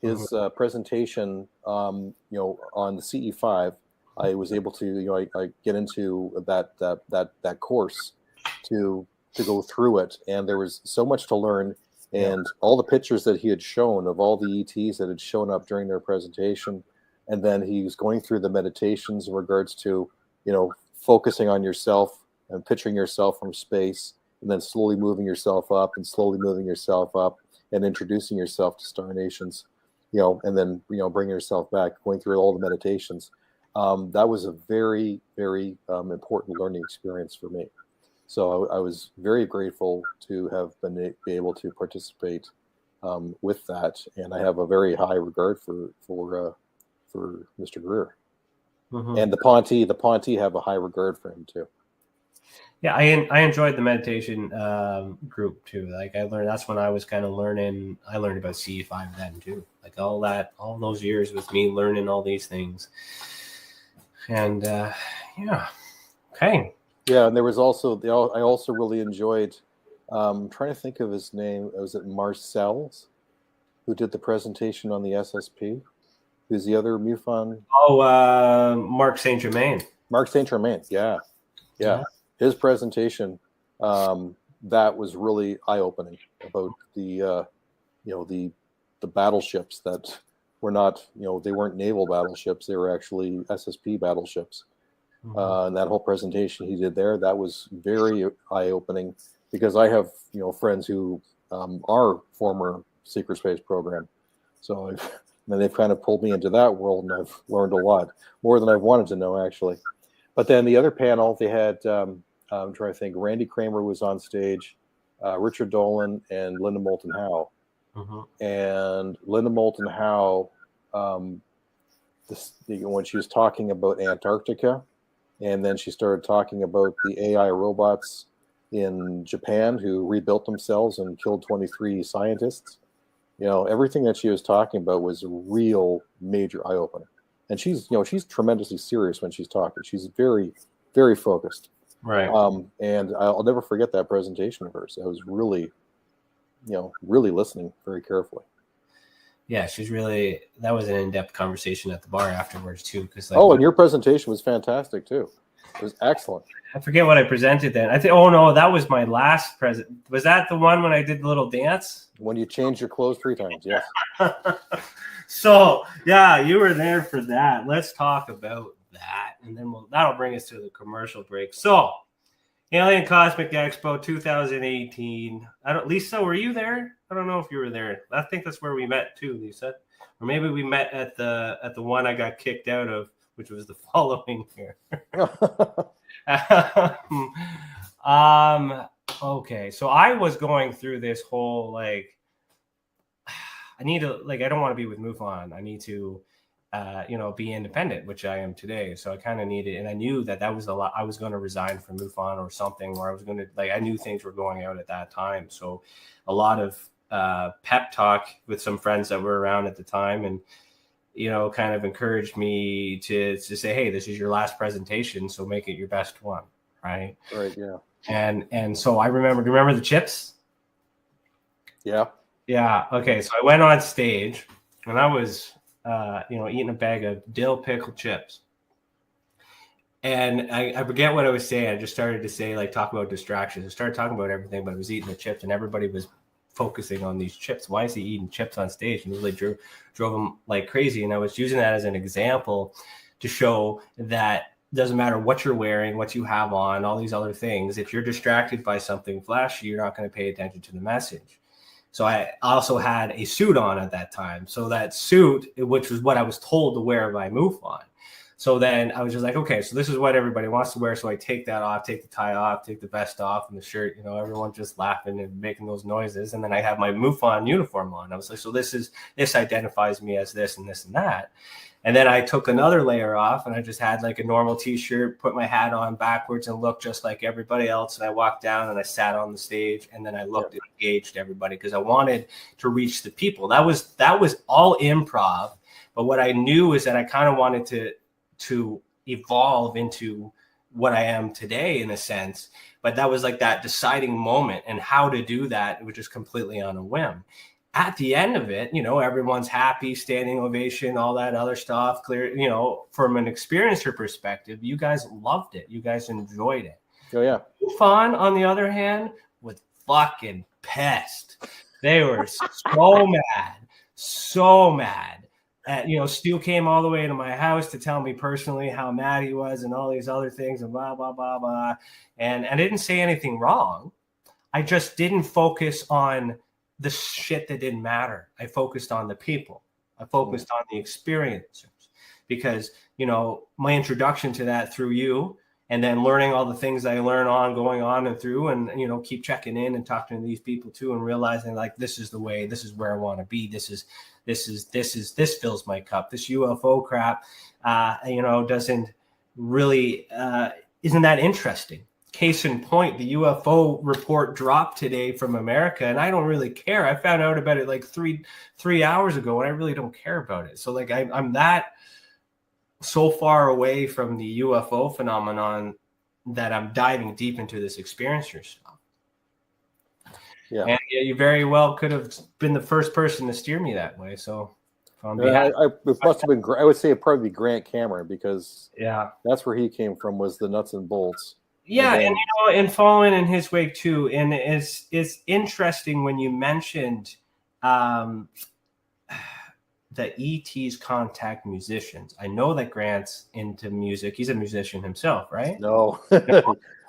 His presentation, on the CE5, I was able to, I get into that course to go through it, and there was so much to learn, and all the pictures that he had shown of all the ETs that had shown up during their presentation, and then he was going through the meditations in regards to, focusing on yourself and picturing yourself from space, and then slowly moving yourself up and slowly moving yourself up and introducing yourself to star nations, and then, bringing yourself back, going through all the meditations. That was a very, very important learning experience for me. So I was very grateful to have been able to participate with that, and I have a very high regard for Mr. Greer. Mm-hmm. And the Ponte have a high regard for him too. Yeah, I enjoyed the meditation group too. Like I learned, that's when I was kind of learning. I learned about CE5 then too. Like all those years with me learning all these things. And okay. Yeah, and there was also I also really enjoyed. I'm trying to think of his name. Was it Marcel's, who did the presentation on the SSP? Who's the other MUFON? Oh, Mark Saint Germain. Mark Saint Germain. Yeah. His presentation, that was really eye-opening about the battleships that were not, they weren't naval battleships. They were actually SSP battleships. Mm-hmm. And that whole presentation he did there, that was very eye-opening, because I have, friends who are former secret space program. So they've kind of pulled me into that world, and I've learned a lot, more than I've wanted to know, actually. But then the other panel, they had, I'm trying to think, Randy Kramer was on stage, Richard Dolan, and Linda Moulton Howe. Mm-hmm. And Linda Moulton Howe, when she was talking about Antarctica, and then she started talking about the AI robots in Japan who rebuilt themselves and killed 23 scientists. Everything that she was talking about was a real major eye-opener. And she's tremendously serious when she's talking. She's very, very focused. Right. And I'll never forget that presentation of hers. I was really, really listening very carefully. Yeah, that was an in-depth conversation at the bar afterwards too. And your presentation was fantastic too. It was excellent. I forget what I presented then. I think, oh no, that was my last present. Was that the one when I did the little dance? When you changed your clothes 3 times, yes. So, yeah, you were there for that. Let's talk about that, and then that'll bring us to the commercial break. So, Alien Cosmic Expo 2018. Lisa, were you there? I don't know if you were there. I think that's where we met too, Lisa. Or maybe we met at the one I got kicked out of, which was the following year. Okay, so I was going through this whole I need to I don't want to be with MUFON. I need to be independent, which I am today. So I kind of needed, and I knew that was a lot. I was going to resign from MUFON or something, or I was going to I knew things were going out at that time. So a lot of pep talk with some friends that were around at the time, and kind of encouraged me to say, hey, this is your last presentation, so make it your best one, right? Right, yeah. And so I remember the chips? Yeah. Yeah, okay, so I went on stage, and I was, eating a bag of dill pickle chips. And I forget what I was saying. I just started to say, talk about distractions. I started talking about everything, but I was eating the chips, and everybody was focusing on these chips. Why is he eating chips on stage? And it really drove him like crazy. And I was using that as an example to show that it doesn't matter what you're wearing, what you have on, all these other things. If you're distracted by something flashy, you're not going to pay attention to the message. So I also had a suit on at that time. So that suit, which was what I was told to wear by MUFON. So then I was just like, okay, so this is what everybody wants to wear. So I take that off, take the tie off, take the vest off and the shirt, everyone just laughing and making those noises. And then I have my MUFON uniform on. I was like, so this identifies me as this and this and that. And then I took another layer off, and I just had a normal t-shirt, put my hat on backwards and looked just like everybody else. And I walked down and I sat on the stage, and then I looked and engaged everybody because I wanted to reach the people. That was all improv. But what I knew is that I kind of wanted to evolve into what I am today in a sense, but that was that deciding moment, and how to do that, which is completely on a whim. At the end of it, everyone's happy, standing ovation, all that other stuff. Clear, from an experiencer perspective, you guys loved it. You guys enjoyed it. Oh yeah. MUFON, on the other hand, was fucking pissed. They were so mad. Stu came all the way to my house to tell me personally how mad he was and all these other things and blah, blah, blah, blah. And I didn't say anything wrong. I just didn't focus on the shit that didn't matter. I focused on the people. I focused on the experiencers, because, you know, my introduction to that through you, and then learning all the things I learn on going on and through, and, you know, keep checking in and talking to these people too, and realizing like, this is the way, this is where I want to be. This fills my cup. This UFO crap, you know, doesn't really, isn't that interesting? Case in point, the UFO report dropped today from America, and I don't really care. I found out about it like three hours ago, and I really don't care about it. So like, I'm that so far away from the UFO phenomenon that I'm diving deep into this experiencer stuff. Yeah. And you very well could have been the first person to steer me that way. So it must have been, I would say it'd probably be Grant Cameron, because that's where he came from, was the nuts and bolts. Yeah, and you know, and following in his wake too. And it's interesting when you mentioned the ETs contact musicians. I know that Grant's into music. He's a musician himself, right? No.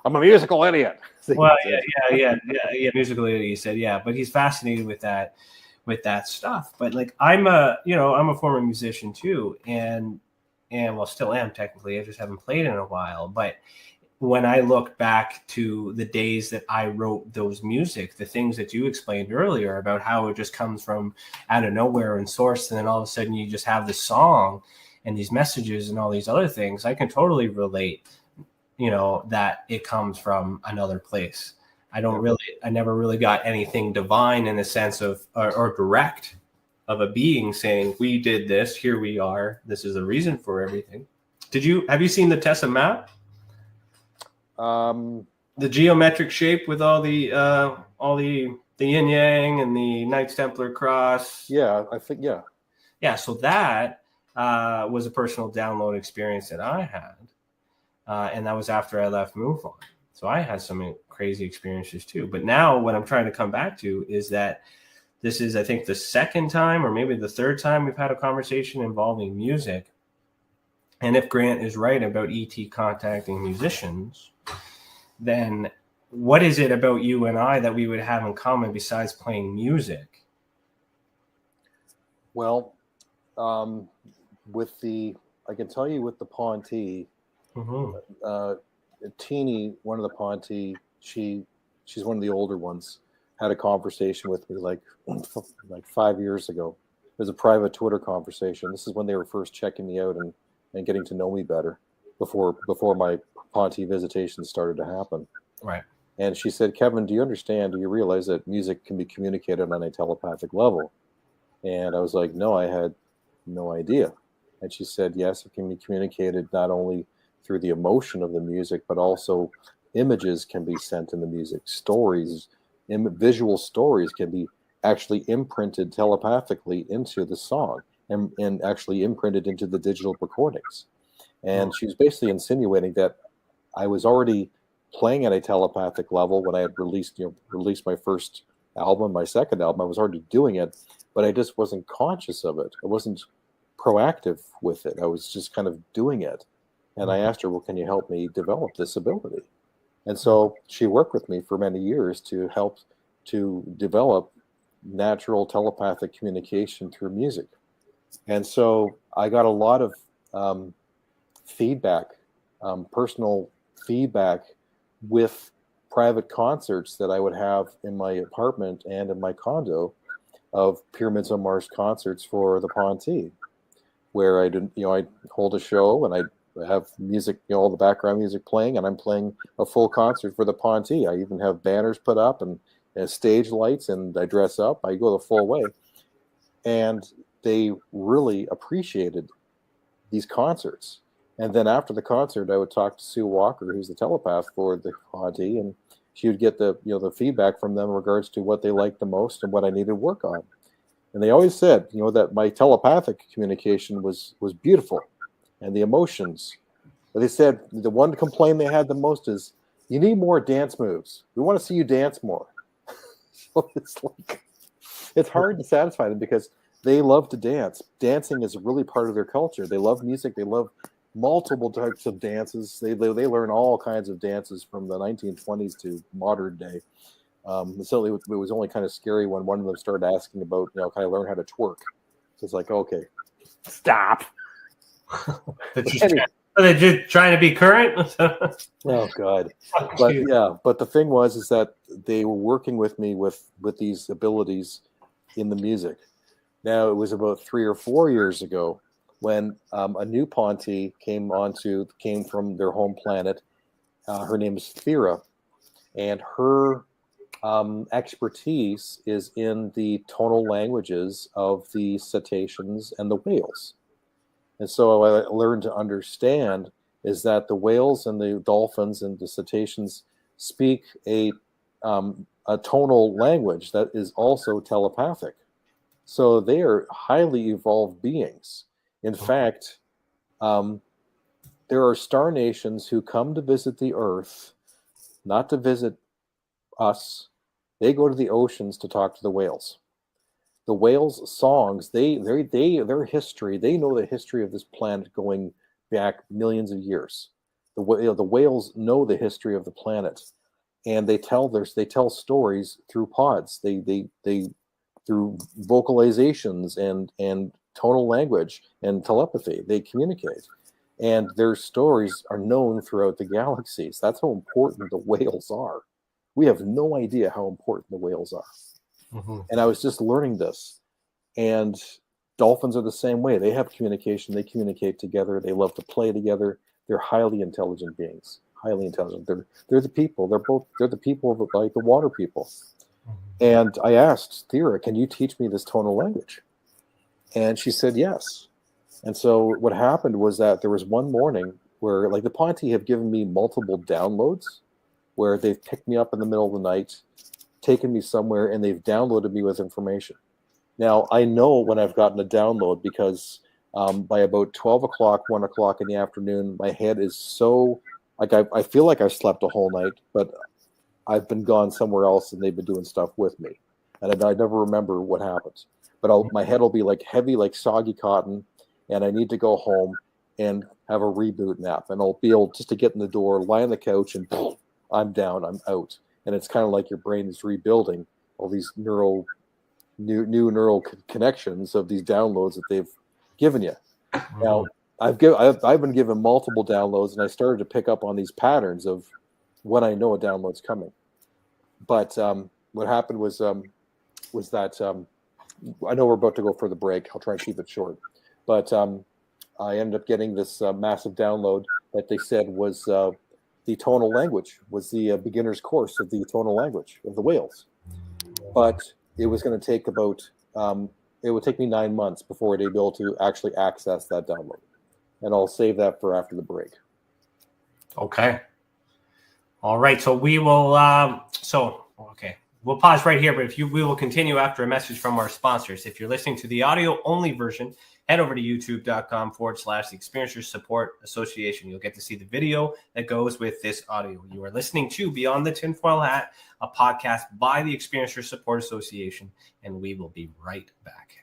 I'm a musical idiot. Well, yeah, musical idiot, he said, yeah, but he's fascinated with that stuff. But like, I'm a former musician too, and well, still am technically. I just haven't played in a while. But when I look back to the days that I wrote those music, the things that you explained earlier about how it just comes from out of nowhere and source, and then all of a sudden you just have this song and these messages and all these other things, I can totally relate, you know, that it comes from another place. I never really got anything divine in the sense of, or direct of a being saying, we did this, here we are, this is the reason for everything. Have you seen the Tessa map? The geometric shape with all the yin yang and the Knights Templar cross. Yeah, I think, yeah. Yeah, so that was a personal download experience that I had. And that was after I left Move On. So I had some crazy experiences too. But now what I'm trying to come back to is that this is, I think, the second time or maybe the third time we've had a conversation involving music. And if Grant is right about ET contacting musicians, then what is it about you and I that we would have in common besides playing music? Well, I can tell you with the Ponte, Teeny, one of the Ponte, she's one of the older ones, had a conversation with me like 5 years ago. It was a private Twitter conversation. This is when they were first checking me out and getting to know me better before my Ponte visitations started to happen. Right. And she said, Kevin, do you realize that music can be communicated on a telepathic level? And I was like, no, I had no idea. And she said, yes, it can be communicated not only through the emotion of the music, but also images can be sent in the music. Stories, visual stories can be actually imprinted telepathically into the song and actually imprinted into the digital recordings. And she was basically insinuating that I was already playing at a telepathic level when I had released my first album, my second album. I was already doing it, but I just wasn't conscious of it. I wasn't proactive with it. I was just kind of doing it. And I asked her, well, can you help me develop this ability? And so she worked with me for many years to help to develop natural telepathic communication through music. And so I got a lot of feedback, personal feedback with private concerts that I would have in my apartment and in my condo of Pyramids on Mars concerts for the Ponte, where I'd hold a show and I'd have music, all the background music playing, and I'm playing a full concert for the Ponte. I even have banners put up and stage lights, and I dress up. I go the full way. And they really appreciated these concerts. And then after the concert, I would talk to Sue Walker, who's the telepath for the Ponte, and she would get the feedback from them in regards to what they liked the most and what I needed to work on. And they always said, that my telepathic communication was beautiful, and the emotions. But they said the one complaint they had the most is, you need more dance moves. We want to see you dance more. So it's hard to satisfy them because they love to dance. Dancing is really part of their culture. They love music. They love multiple types of dances. They learn all kinds of dances from the 1920s to modern day. Certainly, it was only kind of scary when one of them started asking about, can I learn how to twerk? So it's like, okay, stop. Are they just trying to be current? Oh God! But the thing is that they were working with me with these abilities in the music. Now it was about 3 or 4 years ago when a new Ponte came from their home planet. Her name is Thera, and her expertise is in the tonal languages of the cetaceans and the whales. And so what I learned to understand is that the whales and the dolphins and the cetaceans speak a tonal language that is also telepathic. So they are highly evolved beings. In fact, there are star nations who come to visit the Earth, not to visit us. They go to the oceans to talk to the whales. The whales' songs, their history, they know the history of this planet going back millions of years. The whales know the history of the planet, and they tell stories through pods. They through vocalizations and tonal language and telepathy. They communicate, and their stories are known throughout the galaxies. That's how important the whales are. We have no idea how important the whales are. Mm-hmm. And I was just learning this. And dolphins are the same way. They have communication. They communicate together. They love to play together. They're highly intelligent beings. Highly intelligent. They're the people. They're the people of, like, the water people. Mm-hmm. And I asked Thera, can you teach me this tonal language? And she said yes. And so what happened was that there was one morning where, like, the Ponte have given me multiple downloads where they've picked me up in the middle of the night, taken me somewhere, and they've downloaded me with information. Now, I know when I've gotten a download because by about 12 o'clock, 1 o'clock in the afternoon, my head is so, like, I feel like I've slept a whole night, but I've been gone somewhere else and they've been doing stuff with me. And I never remember what happens. But my head will be like heavy, like soggy cotton, and I need to go home and have a reboot nap. And I'll be able just to get in the door, lie on the couch, and I'm down, I'm out. And it's kind of like your brain is rebuilding all these new neural connections of these downloads that they've given you. Mm-hmm. Now, I've been given multiple downloads, and I started to pick up on these patterns of when I know a download's coming. But what happened was that I know we're about to go for the break. I'll try and keep it short. But I ended up getting this massive download that they said was the tonal language, was the beginner's course of the tonal language of the whales. But it was going to take it would take me 9 months before I'd be able to actually access that download. And I'll save that for after the break. Okay. All right. So we will, okay. We'll pause right here, but we will continue after a message from our sponsors. If you're listening to the audio-only version, head over to youtube.com/the Experiencers Support Association. You'll get to see the video that goes with this audio. You are listening to Beyond the Tinfoil Hat, a podcast by the Experiencers Support Association, and we will be right back.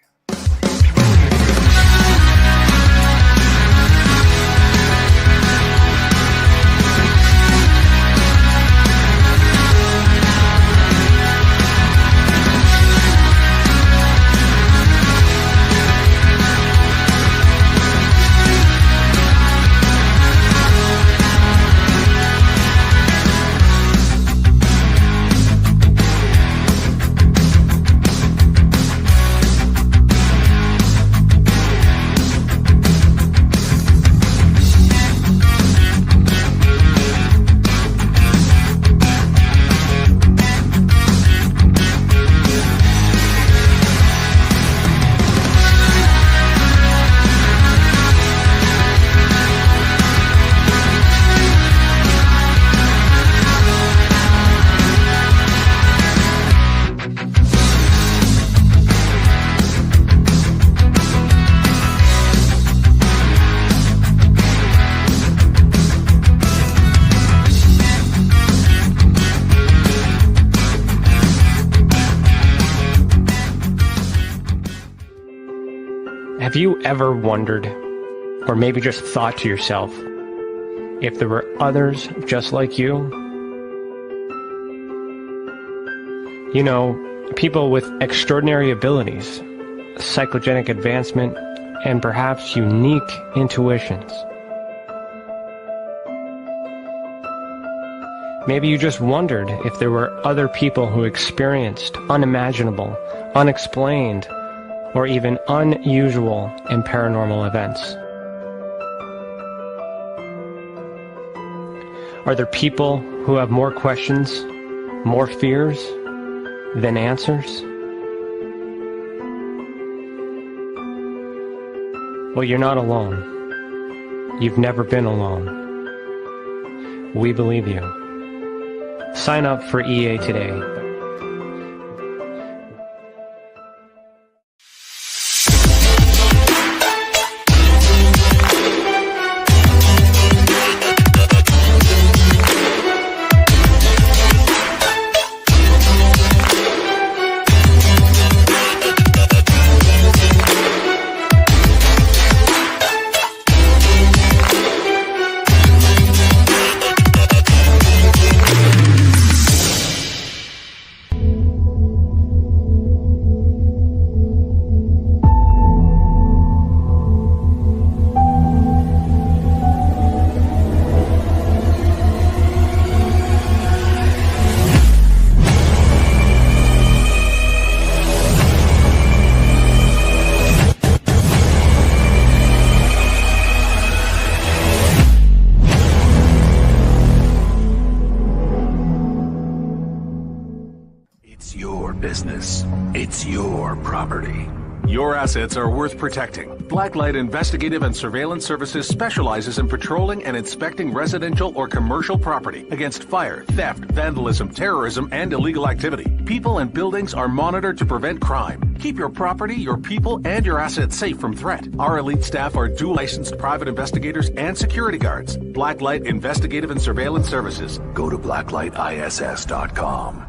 Have you ever wondered, or maybe just thought to yourself, if there were others just like you? You know, people with extraordinary abilities, psychogenic advancement, and perhaps unique intuitions. Maybe you just wondered if there were other people who experienced unimaginable, unexplained, or even unusual and paranormal events. Are there people who have more questions, more fears than answers? Well, you're not alone. You've never been alone. We believe you. Sign up for EA today. Business. It's your property. Your assets are worth protecting. Blacklight Investigative and Surveillance Services specializes in patrolling and inspecting residential or commercial property against fire, theft, vandalism, terrorism, and illegal activity. People and buildings are monitored to prevent crime. Keep your property, your people, and your assets safe from threat. Our elite staff are dual licensed private investigators and security guards. Blacklight Investigative and Surveillance Services. Go to blacklightiss.com.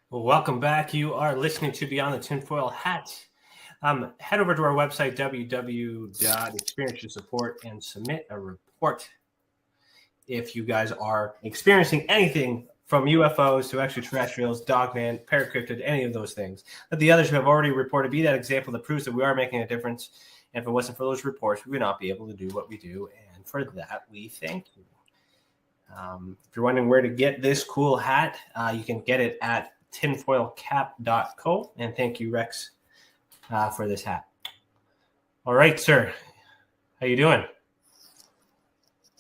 Well, welcome back. You are listening to Beyond the Tinfoil Hat. Head over to our website, www.experience your support, and submit a report if you guys are experiencing anything from UFOs to extraterrestrials, dogman, paracryptid, any of those things that the others who have already reported. Be that example that proves that we are making a difference. And if it wasn't for those reports, we would not be able to do what we do. And for that, we thank you. If you're wondering where to get this cool hat, you can get it at tinfoilcap.co. And thank you, Rex, for this hat. All right, sir. How you doing?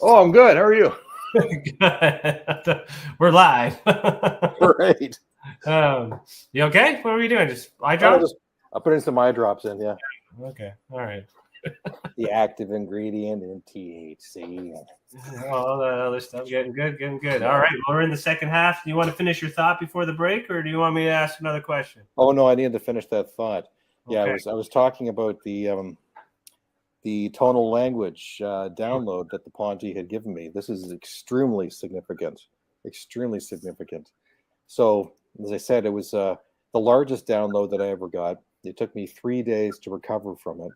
Oh, I'm good. How are you? Good. We're live. Great. You okay? What are we doing? Just eye drops? I'll put in some eye drops in, yeah. Okay. All right. The active ingredient in THC. All the other stuff. Getting good. All right. Well, we're in the second half. Do you want to finish your thought before the break, or do you want me to ask another question? Oh, no, I needed to finish that thought. Yeah, Okay. I was talking about the tonal language download that the Ponte had given me. This is extremely significant. So, as I said, it was the largest download that I ever got. It took me 3 days to recover from it,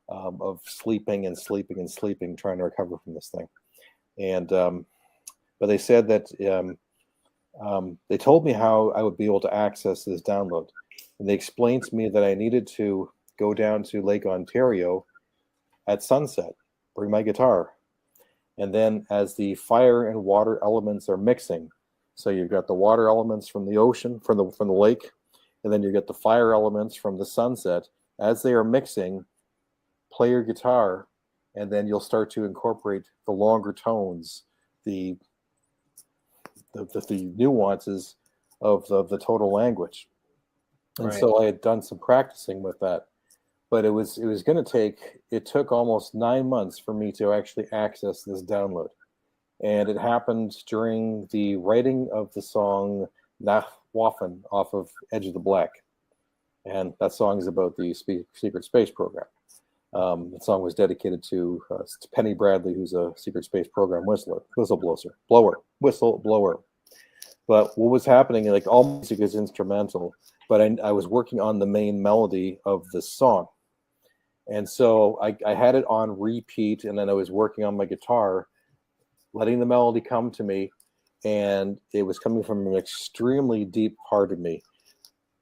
of sleeping, trying to recover from this thing. And but they said that they told me how I would be able to access this download. And they explained to me that I needed to go down to Lake Ontario at sunset, bring my guitar. And then as the fire and water elements are mixing, so you've got the water elements from the ocean, from the lake, and then you get the fire elements from the sunset. As they are mixing, play your guitar, and then you'll start to incorporate the longer tones, the nuances of the tonal language. And Right. so I had done some practicing with that, but it took almost 9 months for me to actually access this download. And it happened during the writing of the song Nach Waffen off of Edge of the Black. And that song is about the secret space program. The song was dedicated to Penny Bradley, who's a secret space program whistleblower. But what was happening, like all music is instrumental, but I was working on the main melody of the song. And so I had it on repeat, and then I was working on my guitar, letting the melody come to me, and it was coming from an extremely deep part of me.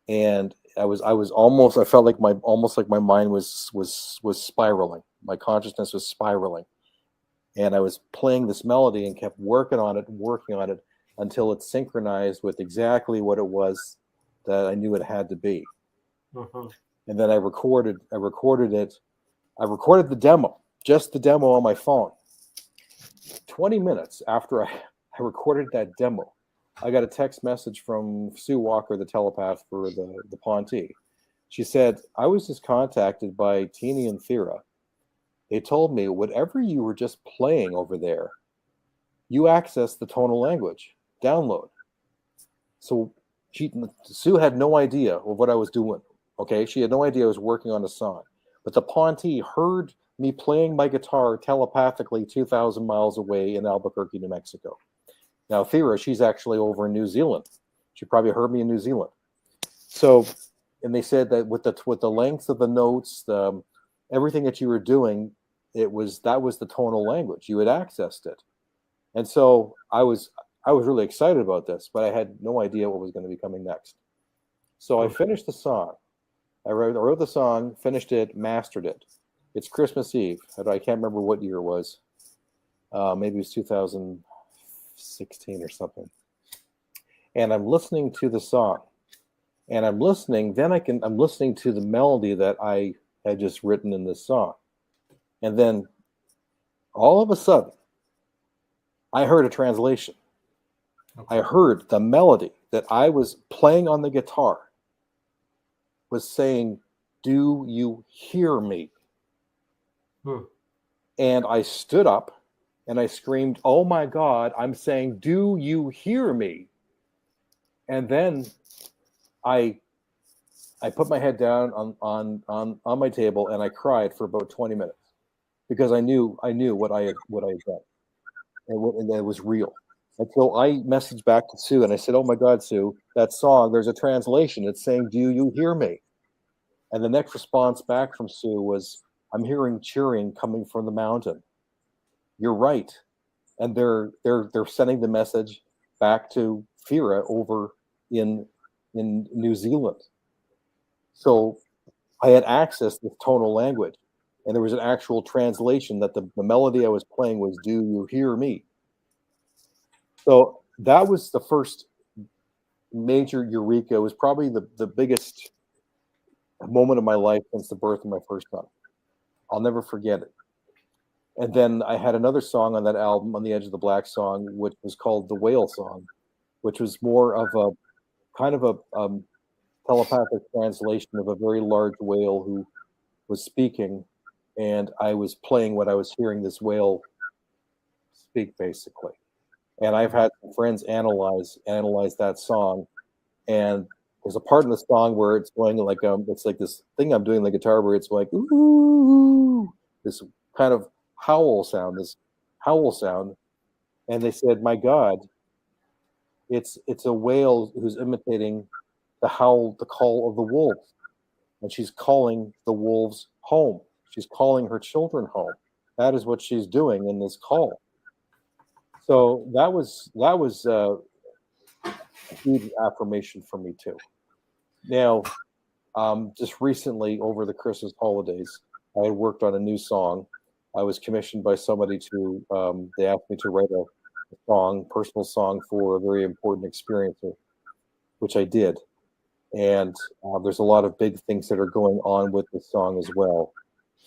And I felt like my mind was spiraling. My consciousness was spiraling. And I was playing this melody and kept working on it until it synchronized with exactly what it was that I knew it had to be. Mm-hmm. And then I recorded it. I recorded the demo, just the demo on my phone. 20 minutes after I recorded that demo, I got a text message from Sue Walker, the telepath for the Ponte. She said, I was just contacted by Teeny and Thera. They told me whatever you were just playing over there, you accessed the tonal language. Download. So Sue had no idea of what I was doing. Okay, she had no idea I was working on a song. But the Ponte heard me playing my guitar telepathically 2,000 miles away in Albuquerque, New Mexico. Now, Thera, she's actually over in New Zealand. She probably heard me in New Zealand. So, and they said that with the length of the notes, everything that you were doing, that was the tonal language. You had accessed it. And so I was really excited about this, but I had no idea what was going to be coming next. So I finished the song. I wrote the song, finished it, mastered it. It's Christmas Eve. I can't remember what year it was. Maybe it was 2016 or something. And I'm listening to the song. And I'm listening to the melody that I had just written in this song. And then all of a sudden, I heard a translation. I heard the melody that I was playing on the guitar was saying, "Do you hear me?" And I stood up and I screamed, "Oh my God, I'm saying, do you hear me?" And then I put my head down on my table and I cried for about 20 minutes because I knew what I had done and that it was real. And so I messaged back to Sue and I said, "Oh my God, Sue, that song, there's a translation. It's saying, 'Do you hear me?'" And the next response back from Sue was, "I'm hearing cheering coming from the mountain. You're right." And they're sending the message back to Thera over in New Zealand. So I had access to tonal language, and there was an actual translation that the melody I was playing was, "Do you hear me?" So that was the first major eureka. It was probably the biggest moment of my life since the birth of my first son. I'll never forget it. And then I had another song on that album, on the Edge of the Black song, which was called The Whale Song, which was more of a kind of a telepathic translation of a very large whale who was speaking, and I was playing what I was hearing this whale speak, basically. And I've had some friends analyze that song, and there's a part in the song where it's going like it's like this thing I'm doing on the guitar where it's like ooh, this kind of howl sound, and they said, "My God, it's a whale who's imitating the call of the wolves, and she's calling the wolves home. She's calling her children home. That is what she's doing in this call." So that was a huge affirmation for me too. Now, just recently over the Christmas holidays, I had worked on a new song. I was commissioned by somebody to, they asked me to write a personal song for a very important experiencer, which I did. And there's a lot of big things that are going on with the song as well.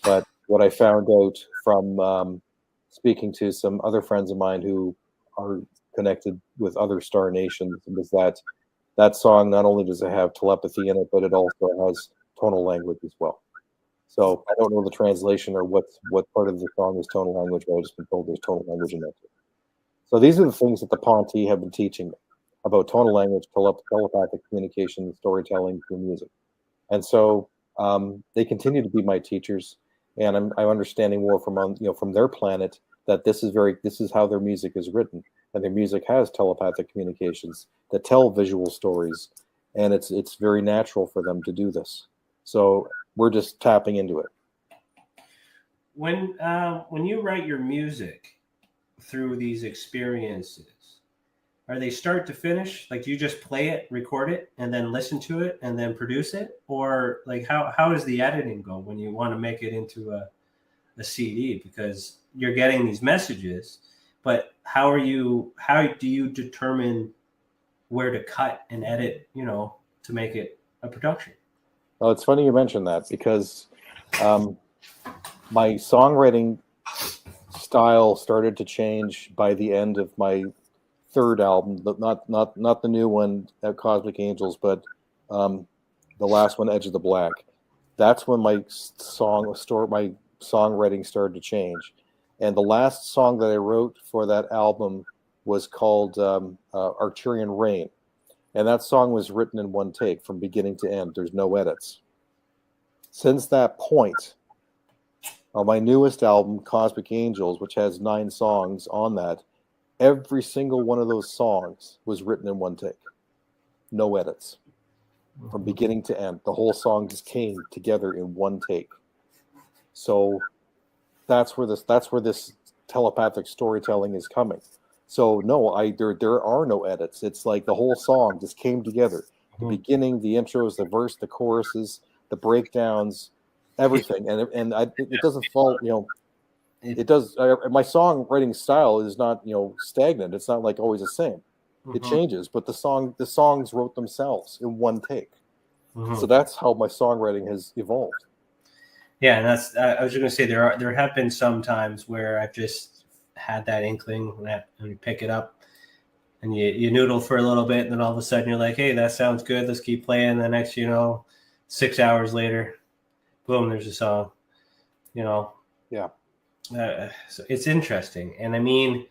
But what I found out from speaking to some other friends of mine who are connected with other star nations was that song, not only does it have telepathy in it, but it also has tonal language as well. So I don't know the translation or what part of the song is tonal language, but I've just been told there's tonal language in it. So these are the things that the Ponte have been teaching me about tonal language, telepathic communication, storytelling through music. And so they continue to be my teachers, and I'm understanding more from their planet that this is how their music is written, and their music has telepathic communications that tell visual stories, and it's very natural for them to do this. So we're just tapping into it. When you write your music through these experiences, are they start to finish? Like, do you just play it, record it, and then listen to it, and then produce it? Or like how does the editing go when you want to make it into a CD? Because you're getting these messages, but how do you determine where to cut and edit, to make it a production? Well, it's funny you mentioned that, because my songwriting style started to change by the end of my third album, but not the new one, Cosmic Angels, but the last one, Edge of the Black. That's when my songwriting started to change. And the last song that I wrote for that album was called Arcturian Rain. And that song was written in one take from beginning to end. There's no edits. Since that point, on my newest album, Cosmic Angels, which has 9 songs on that, every single one of those songs was written in one take. No edits. From beginning to end. The whole song just came together in one take. So that's where this telepathic storytelling is coming. So no, there are no edits. It's like the whole song just came together. The beginning, the intros, the verse, the choruses, the breakdowns, everything. And it doesn't fall, it does. My songwriting style is not, stagnant. It's not like always the same. It changes, but the songs wrote themselves in one take. So that's how my songwriting has evolved. Yeah, and that's. I was just going to say there have been some times where I've just had that inkling and you pick it up and you noodle for a little bit, and then all of a sudden you're like, hey, that sounds good. Let's keep playing. The next, 6 hours later, boom, there's a song. Yeah. So it's interesting, and I mean,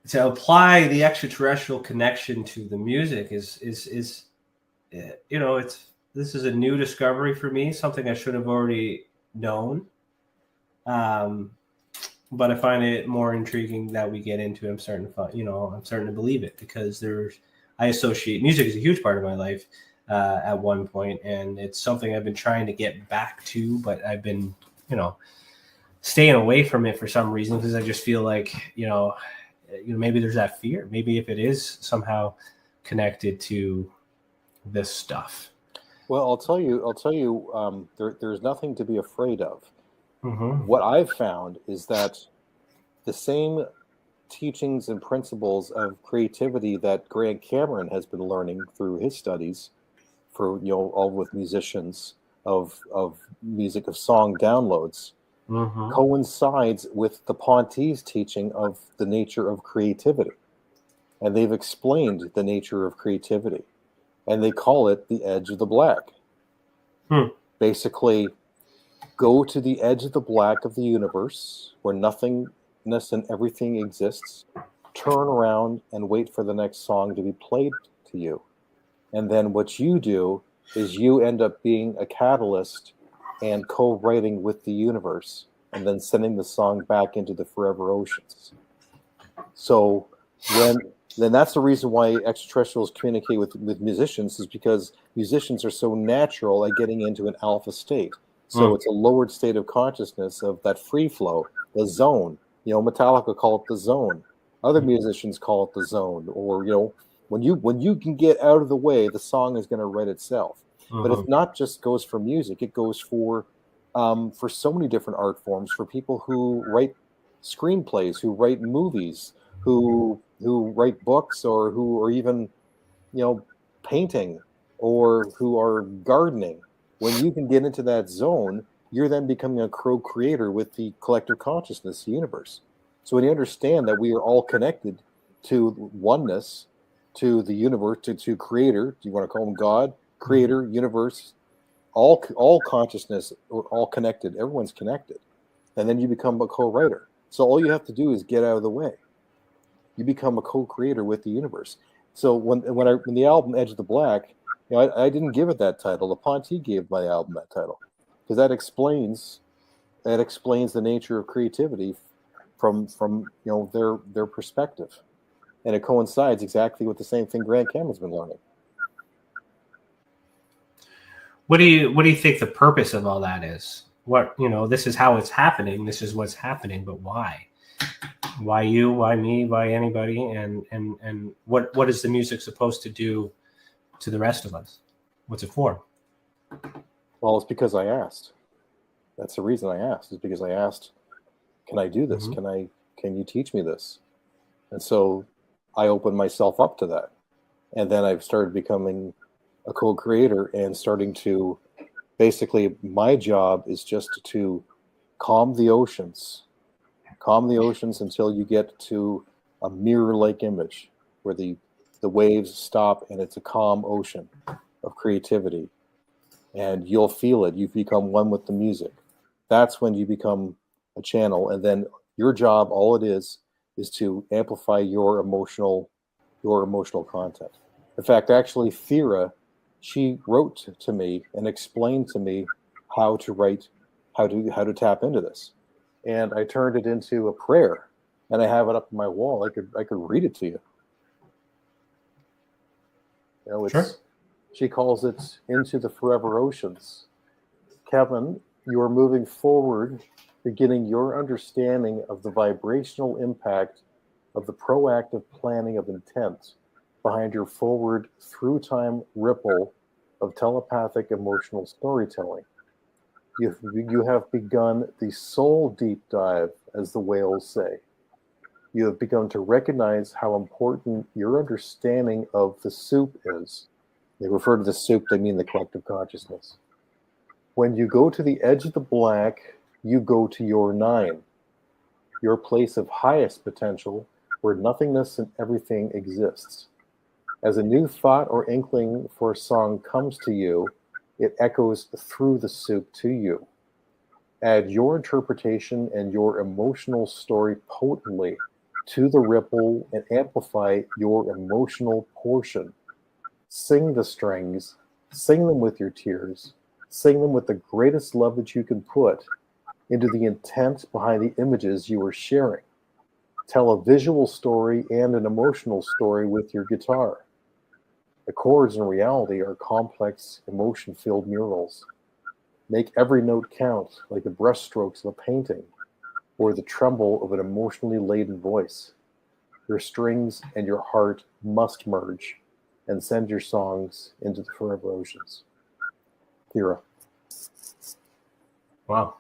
to apply the extraterrestrial connection to the music is this is a new discovery for me, something I should have already known, but I find it more intriguing that we get into it. I'm starting to believe it, because I associate music as a huge part of my life at one point, and it's something I've been trying to get back to, but I've been staying away from it for some reason, because I just feel like maybe there's that fear, maybe if it is somehow connected to this stuff. Well, I'll tell you, there's nothing to be afraid of. What I've found is that the same teachings and principles of creativity that Grant Cameron has been learning through his studies for, all with musicians of music, of song downloads, coincides with the Ponte's teaching of the nature of creativity. And they've explained the nature of creativity. And they call it the edge of the black. Basically, go to the edge of the black of the universe, where nothingness and everything exists, turn around and wait for the next song to be played to you. And then what you do is you end up being a catalyst and co-writing with the universe, and then sending the song back into the forever oceans. So then that's the reason why extraterrestrials communicate with musicians, is because musicians are so natural at getting into an alpha state. So it's a lowered state of consciousness of that free flow, the zone. Metallica call it the zone. Other musicians call it the zone. Or, when you can get out of the way, the song is going to write itself. But it not just goes for music. It goes for so many different art forms, for people who write screenplays, who write movies, who write books, or who are even, painting, or who are gardening. When you can get into that zone you're then becoming a co-creator with the collective consciousness, the universe. So when you understand that we are all connected to oneness, to the universe, to creator, do you want to call him God, creator, universe, all consciousness, are all connected. Everyone's connected. And then you become a co-writer. So all you have to do is get out of the way. You become a co-creator with the universe. So when the album Edge of the Black, I didn't give it that title. The Ponte gave my album that title because that explains the nature of creativity from their perspective, and it coincides exactly with the same thing Grant Cameron's been learning. What do you think the purpose of all that is? What, this is how it's happening. This is what's happening, but why? Why you? Why me? Why anybody? And what is the music supposed to do to the rest of us? What's it for? Well, it's because I asked. That's the reason I asked. Is because I asked, can I do this? Mm-hmm. Can you teach me this? And so I opened myself up to that. And then I've started becoming a co-creator and starting to, basically my job is just to calm the oceans until you get to a mirror-like image where the waves stop and it's a calm ocean of creativity. And you'll feel it. You've become one with the music. That's when you become a channel. And then your job, all it is to amplify your emotional content. In fact, actually, Thera, she wrote to me and explained to me how to write, how to tap into this. And I turned it into a prayer, and I have it up on my wall. I could read it to you. Sure. She calls it Into the Forever Oceans. Kevin, you are moving forward, beginning your understanding of the vibrational impact of the proactive planning of intent behind your forward through time ripple of telepathic emotional storytelling. You have begun the soul deep dive, as the whales say. You have begun to recognize how important your understanding of the soup is. They refer to the soup, they mean the collective consciousness. When you go to the edge of the black, you go to your nine, your place of highest potential, where nothingness and everything exists. As a new thought or inkling for a song comes to you, it echoes through the soup to you. Add your interpretation and your emotional story potently to the ripple and amplify your emotional portion. Sing the strings, sing them with your tears, sing them with the greatest love that you can put into the intent behind the images you are sharing. Tell a visual story and an emotional story with your guitar. The chords in reality are complex, emotion-filled murals. Make every note count, like the brushstrokes of a painting, or the tremble of an emotionally laden voice. Your strings and your heart must merge, and send your songs into the forever oceans. Thera. Wow.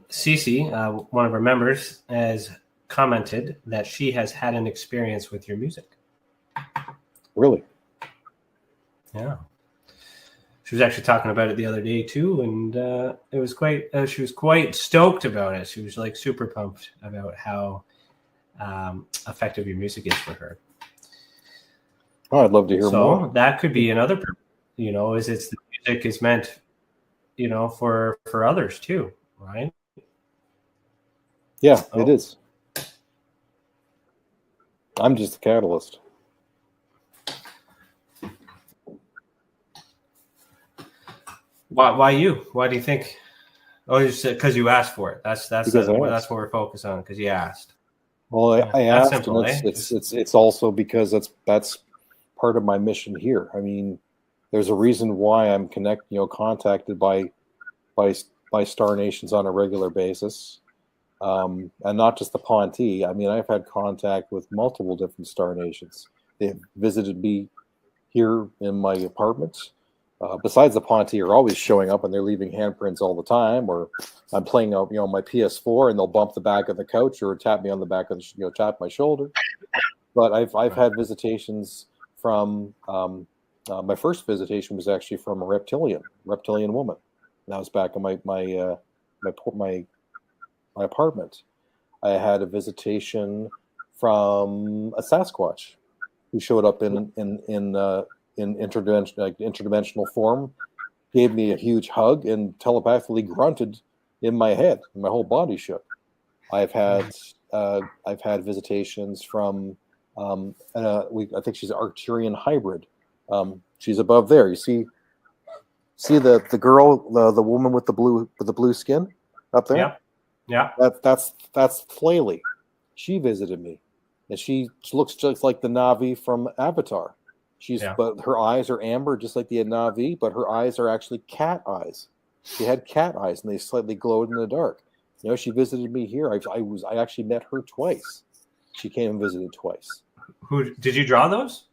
Stacey, one of our members, has commented that she has had an experience with your music. Really? Yeah. She was actually talking about it the other day too, and it was quite. She was quite stoked about it. She was like super pumped about how effective your music is for her. Oh, I'd love to hear more. So that could be another, is it's the music is meant, for others too, right? Yeah, it is. I'm just a catalyst. Why you? Why do you think? Oh, it's because you asked for it. That's what we're focused on, because you asked. Well, I asked, simple, and it's also because that's part of my mission here. I mean, there's a reason why I'm contacted by star nations on a regular basis, and not just the Ponte. I mean, I've had contact with multiple different star nations. They've visited me here in my apartment. Besides the Ponte are always showing up, and they're leaving handprints all the time. Or I'm playing my PS4, and they'll bump the back of the couch or tap me on the back of the tap my shoulder. But I've had visitations from my first visitation was actually from a reptilian woman. And I was back in my apartment. I had a visitation from a Sasquatch who showed up in interdimensional form, gave me a huge hug, and telepathically grunted in my head, and my whole body shook. I've had visitations from I think she's an Arcturian hybrid. She's above there. You see the girl, the woman with the blue skin up there. Yeah. That's Flaley. She visited me, and she looks just like the Na'vi from Avatar. But her eyes are amber, just like the Na'vi, but her eyes are actually cat eyes. She had cat eyes, and they slightly glowed in the dark. She visited me here. I actually met her twice. She came and visited twice. Who did you draw those?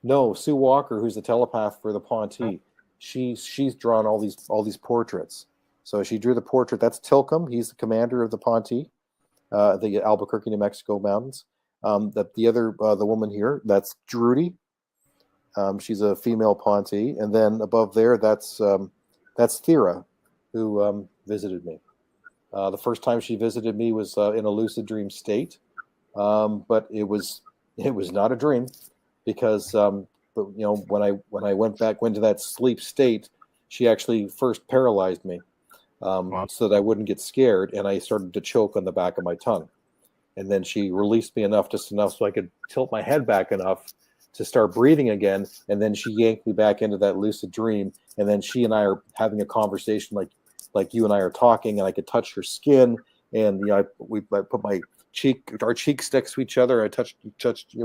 No, Sue Walker, who's the telepath for the Ponte. She's drawn all these portraits. So she drew the portrait. That's Tilcom. He's the commander of the Ponte, the Albuquerque, New Mexico mountains. The woman here, that's Drudy. She's a female Ponte, and then above there, that's Thera, who visited me. The first time she visited me was in a lucid dream state, but it was not a dream, because when I went to that sleep state, she actually first paralyzed me, so that I wouldn't get scared, and I started to choke on the back of my tongue, and then she released me just enough so I could tilt my head back enough to start breathing again, and then she yanked me back into that lucid dream, and then she and I are having a conversation like you and I are talking, and I could touch her skin, and I put our cheeks next to each other. We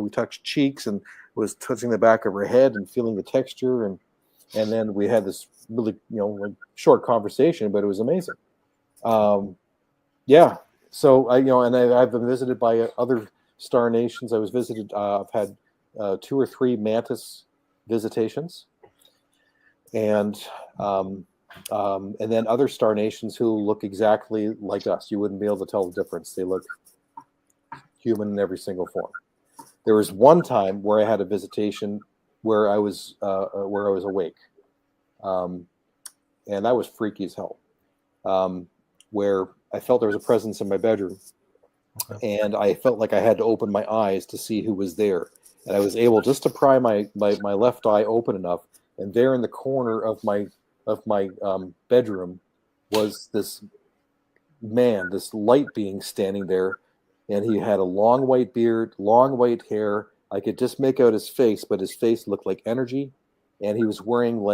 touched cheeks, and was touching the back of her head and feeling the texture, and then we had this really short conversation, but it was amazing. So I've been visited by other star nations. I was visited. I've had 2 or 3 mantis visitations, and then other star nations who look exactly like us. You wouldn't be able to tell the difference. They look human in every single form. There was one time where I had a visitation where I was awake, and that was freaky as hell. Where I felt there was a presence in my bedroom, and I felt like I had to open my eyes to see who was there. And I was able just to pry my left eye open enough, and there in the corner of my bedroom was this man, this light being standing there, and he had a long white beard, long white hair. I could just make out his face, but his face looked like energy, and he was wearing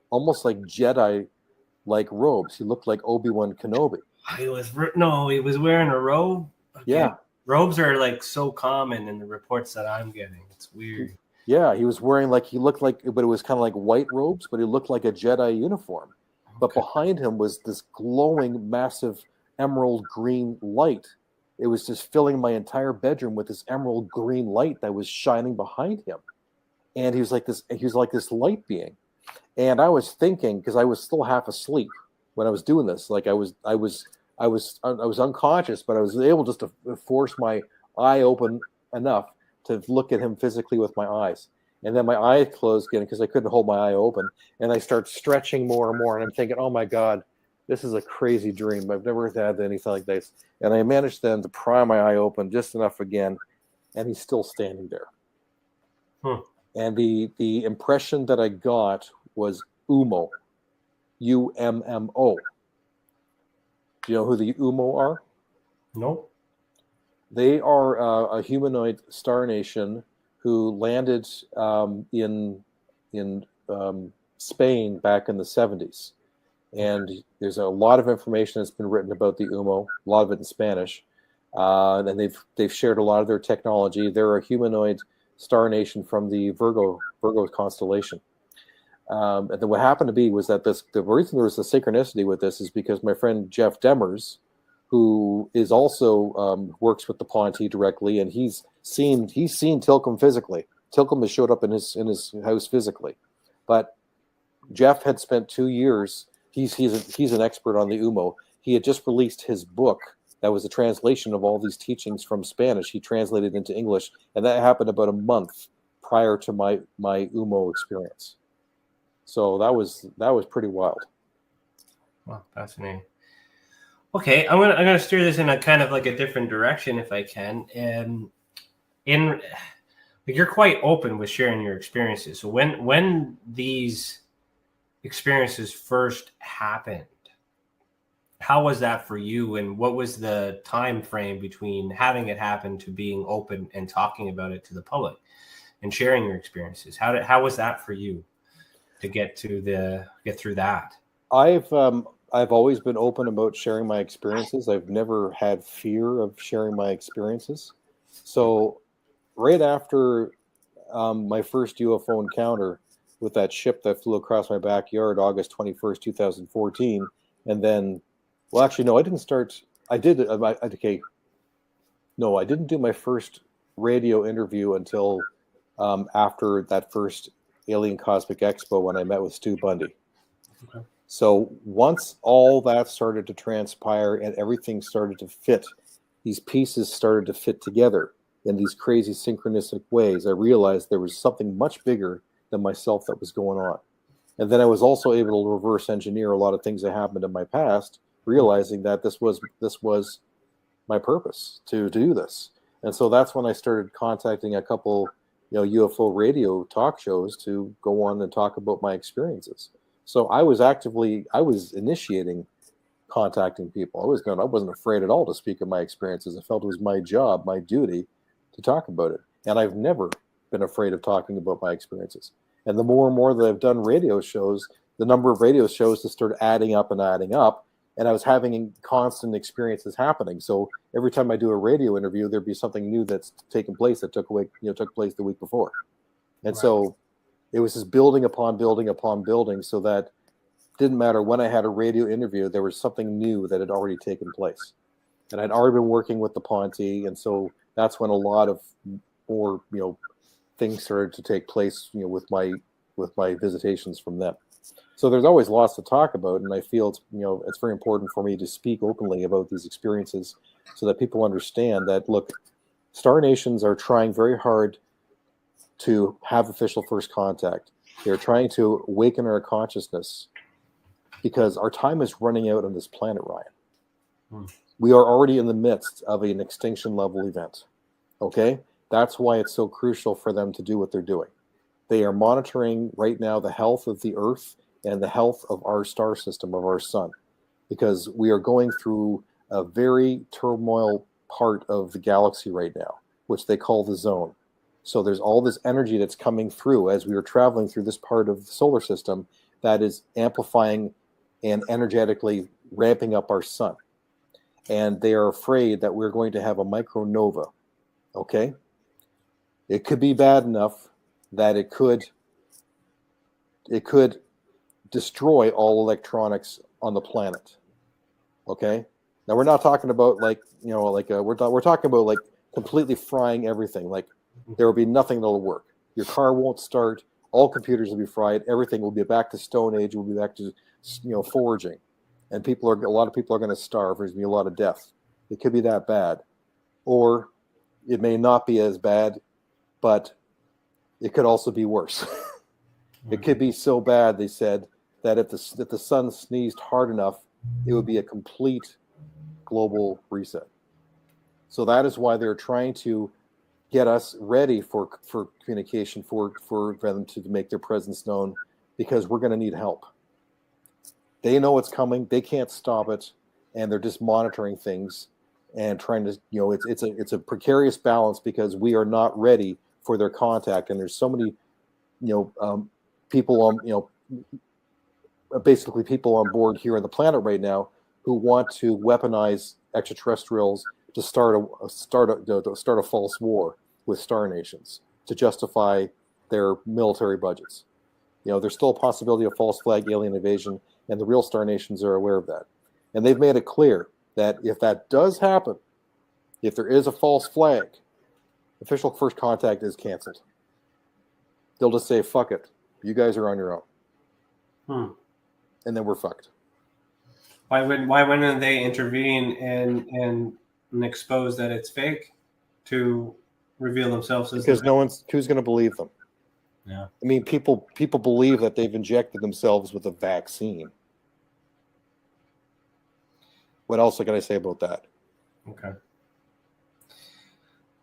almost like Jedi-like robes. He looked like Obi-Wan Kenobi. He was wearing a robe. Okay. Yeah. Robes are so common in the reports that I'm getting. It's weird. Yeah, he was wearing but it was kind of like white robes, but he looked like a Jedi uniform. Okay. But behind him was this glowing, massive emerald green light. It was just filling my entire bedroom with this emerald green light that was shining behind him. And he was like this light being. And I was thinking, because I was still half asleep when I was doing this, I was unconscious, but I was able just to force my eye open enough to look at him physically with my eyes. And then my eye closed again because I couldn't hold my eye open. And I start stretching more and more. And I'm thinking, oh my God, this is a crazy dream. I've never had anything like this. And I managed then to pry my eye open just enough again. And he's still standing there. And the impression that I got was UMO. UMMO. Do you know who the UMO are? No. They are a humanoid star nation who landed in Spain back in the 70s. And there's a lot of information that's been written about the UMO, a lot of it in Spanish. And they've shared a lot of their technology. They're a humanoid star nation from the Virgo constellation. And then what happened to be was that the reason there was a synchronicity with this is because my friend Jeff Demers, who is also works with the Ponte directly, and he's seen Tilcom physically. Tilcom has showed up in his house physically, but Jeff had spent 2 years. He's an expert on the UMO. He had just released his book that was a translation of all these teachings from Spanish. He translated into English, and that happened about a month prior to my UMO experience. So that was pretty wild. Well, fascinating. Okay, I'm gonna steer this in a kind of like a different direction if I can. You're quite open with sharing your experiences. So when these experiences first happened, how was that for you, and what was the time frame between having it happen to being open and talking about it to the public and sharing your experiences? How was that for you to get through that? I've always been open about sharing my experiences. I've never had fear of sharing my experiences. So right after my first UFO encounter with that ship that flew across my backyard, August 21st, 2014, and then, well, actually, no, I didn't start. I did. Okay, no, I didn't do my first radio interview until after that first Alien Cosmic Expo when I met with Stu Bundy. Okay. So once all that started to transpire and everything started to fit, these pieces started to fit together in these crazy synchronistic ways, I realized there was something much bigger than myself that was going on. And then I was also able to reverse engineer a lot of things that happened in my past, realizing that this was my purpose to do this. And so that's when I started contacting a couple, UFO radio talk shows to go on and talk about my experiences. So I was initiating contacting people. I wasn't afraid at all to speak of my experiences. I felt it was my job, my duty to talk about it. And I've never been afraid of talking about my experiences. And the more and more that I've done radio shows, the number of radio shows just started adding up. And I was having constant experiences happening. So every time I do a radio interview, there'd be something new that's taken place that took place the week before. And so it was just building upon building, so that it didn't matter when I had a radio interview, there was something new that had already taken place. And I'd already been working with the Ponte, and so that's when a lot of more, things started to take place, with my visitations from them. So there's always lots to talk about, and I feel it's very important for me to speak openly about these experiences so that people understand that, look, Star Nations are trying very hard to have official first contact. They're trying to awaken our consciousness because our time is running out on this planet, Ryan. We are already in the midst of an extinction level event. Okay? That's why it's so crucial for them to do what they're doing. They are monitoring right now the health of the Earth and the health of our star system, of our sun, because we are going through a very turmoil part of the galaxy right now, which they call the zone. So there's all this energy that's coming through as we are traveling through this part of the solar system that is amplifying and energetically ramping up our sun. And they are afraid that we're going to have a micronova. Okay? It could be bad enough that it could destroy all electronics on the planet. Okay? Now we're not talking about we're talking about like completely frying everything. Like there will be nothing that'll work. Your car won't start. All computers will be fried. Everything will be back to Stone Age. We'll be back to foraging, and a lot of people are going to starve. There's going to be a lot of death. It could be that bad, or it may not be as bad, but it could also be worse. It could be so bad, they said, that if the sun sneezed hard enough, it would be a complete global reset. So that is why they're trying to get us ready for communication, for them to make their presence known, because we're going to need help. They know it's coming. They can't stop it, and they're just monitoring things and trying to, it's a precarious balance because we are not ready for their contact, and there's so many, people on, basically people on board here on the planet right now who want to weaponize extraterrestrials to start a false war with Star Nations to justify their military budgets. There's still a possibility of false flag alien invasion, and the real Star Nations are aware of that. And they've made it clear that if that does happen, if there is a false flag, official first contact is canceled. They'll just say, fuck it. You guys are on your own. And then we're fucked. Why wouldn't they intervene and expose that it's fake to reveal themselves as... Because who's going to believe them? Yeah. I mean, people believe that they've injected themselves with a vaccine. What else can I say about that? Okay.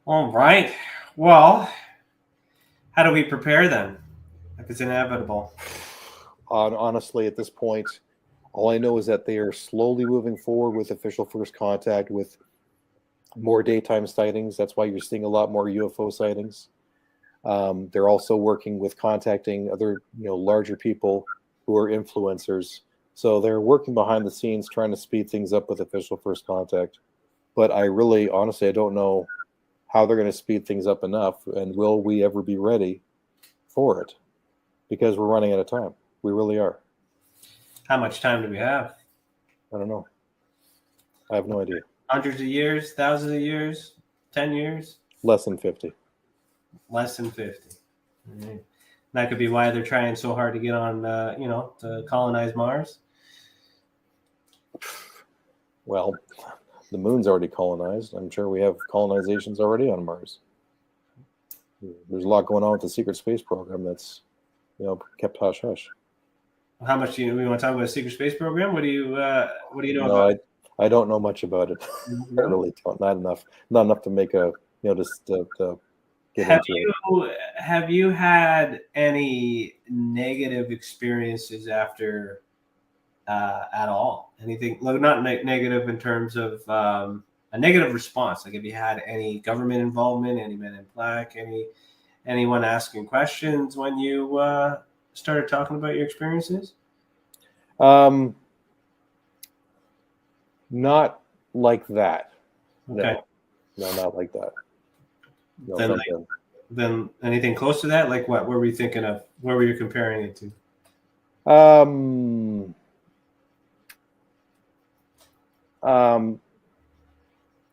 All right. Well, how do we prepare then if it's inevitable? Honestly, at this point, all I know is that they are slowly moving forward with official first contact with more daytime sightings. That's why you're seeing a lot more UFO sightings. They're also working with contacting other, larger people who are influencers. So they're working behind the scenes trying to speed things up with official first contact. But I really, honestly, I don't know how they're going to speed things up enough, and will we ever be ready for it? Because we're running out of time. We really are. How much time do we have? I don't know. I have no idea. Hundreds of years, thousands of years, 10 years? Less than 50. Less than 50. Mm-hmm. That could be why they're trying so hard to get on, to colonize Mars. Well, the moon's already colonized. I'm sure we have colonizations already on Mars. There's a lot going on with the secret space program that's, kept hush hush. How much do we want to talk about a secret space program? What do you know No, about? I don't know much about it. Mm-hmm. I really don't. Not enough to make a just to get Have into it. Have you had any negative experiences after at all? Anything? Not negative in terms of a negative response. Like, have you had any government involvement? Any Men in Black? Anyone asking questions when you started talking about your experiences? Not like that. Okay. No, not like that. No, then anything close to that? Like what were we thinking of? Where were you comparing it to?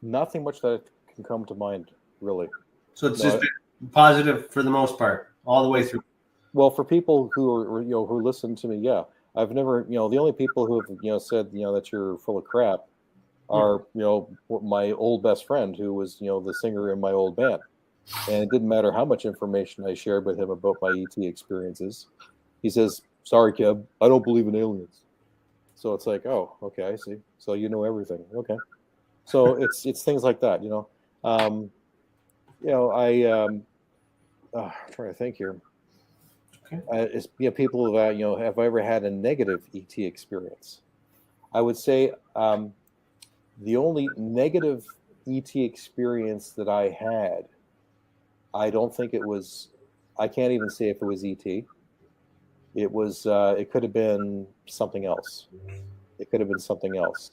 Nothing much that can come to mind, really. So it's just been positive for the most part, all the way through. Well, for people who are, who listen to me, yeah, I've never, the only people who have, said, that you're full of crap are, my old best friend who was, the singer in my old band. And it didn't matter how much information I shared with him about my ET experiences. He says, "Sorry, Kev, I don't believe in aliens." So it's like, oh, okay, I see. So you know everything. Okay. So it's things like that, I'm trying to think here. Okay. It's people that have I ever had a negative ET experience? I would say the only negative ET experience that I had, I don't think it was. I can't even say if it was ET. It was. It could have been something else. It could have been something else,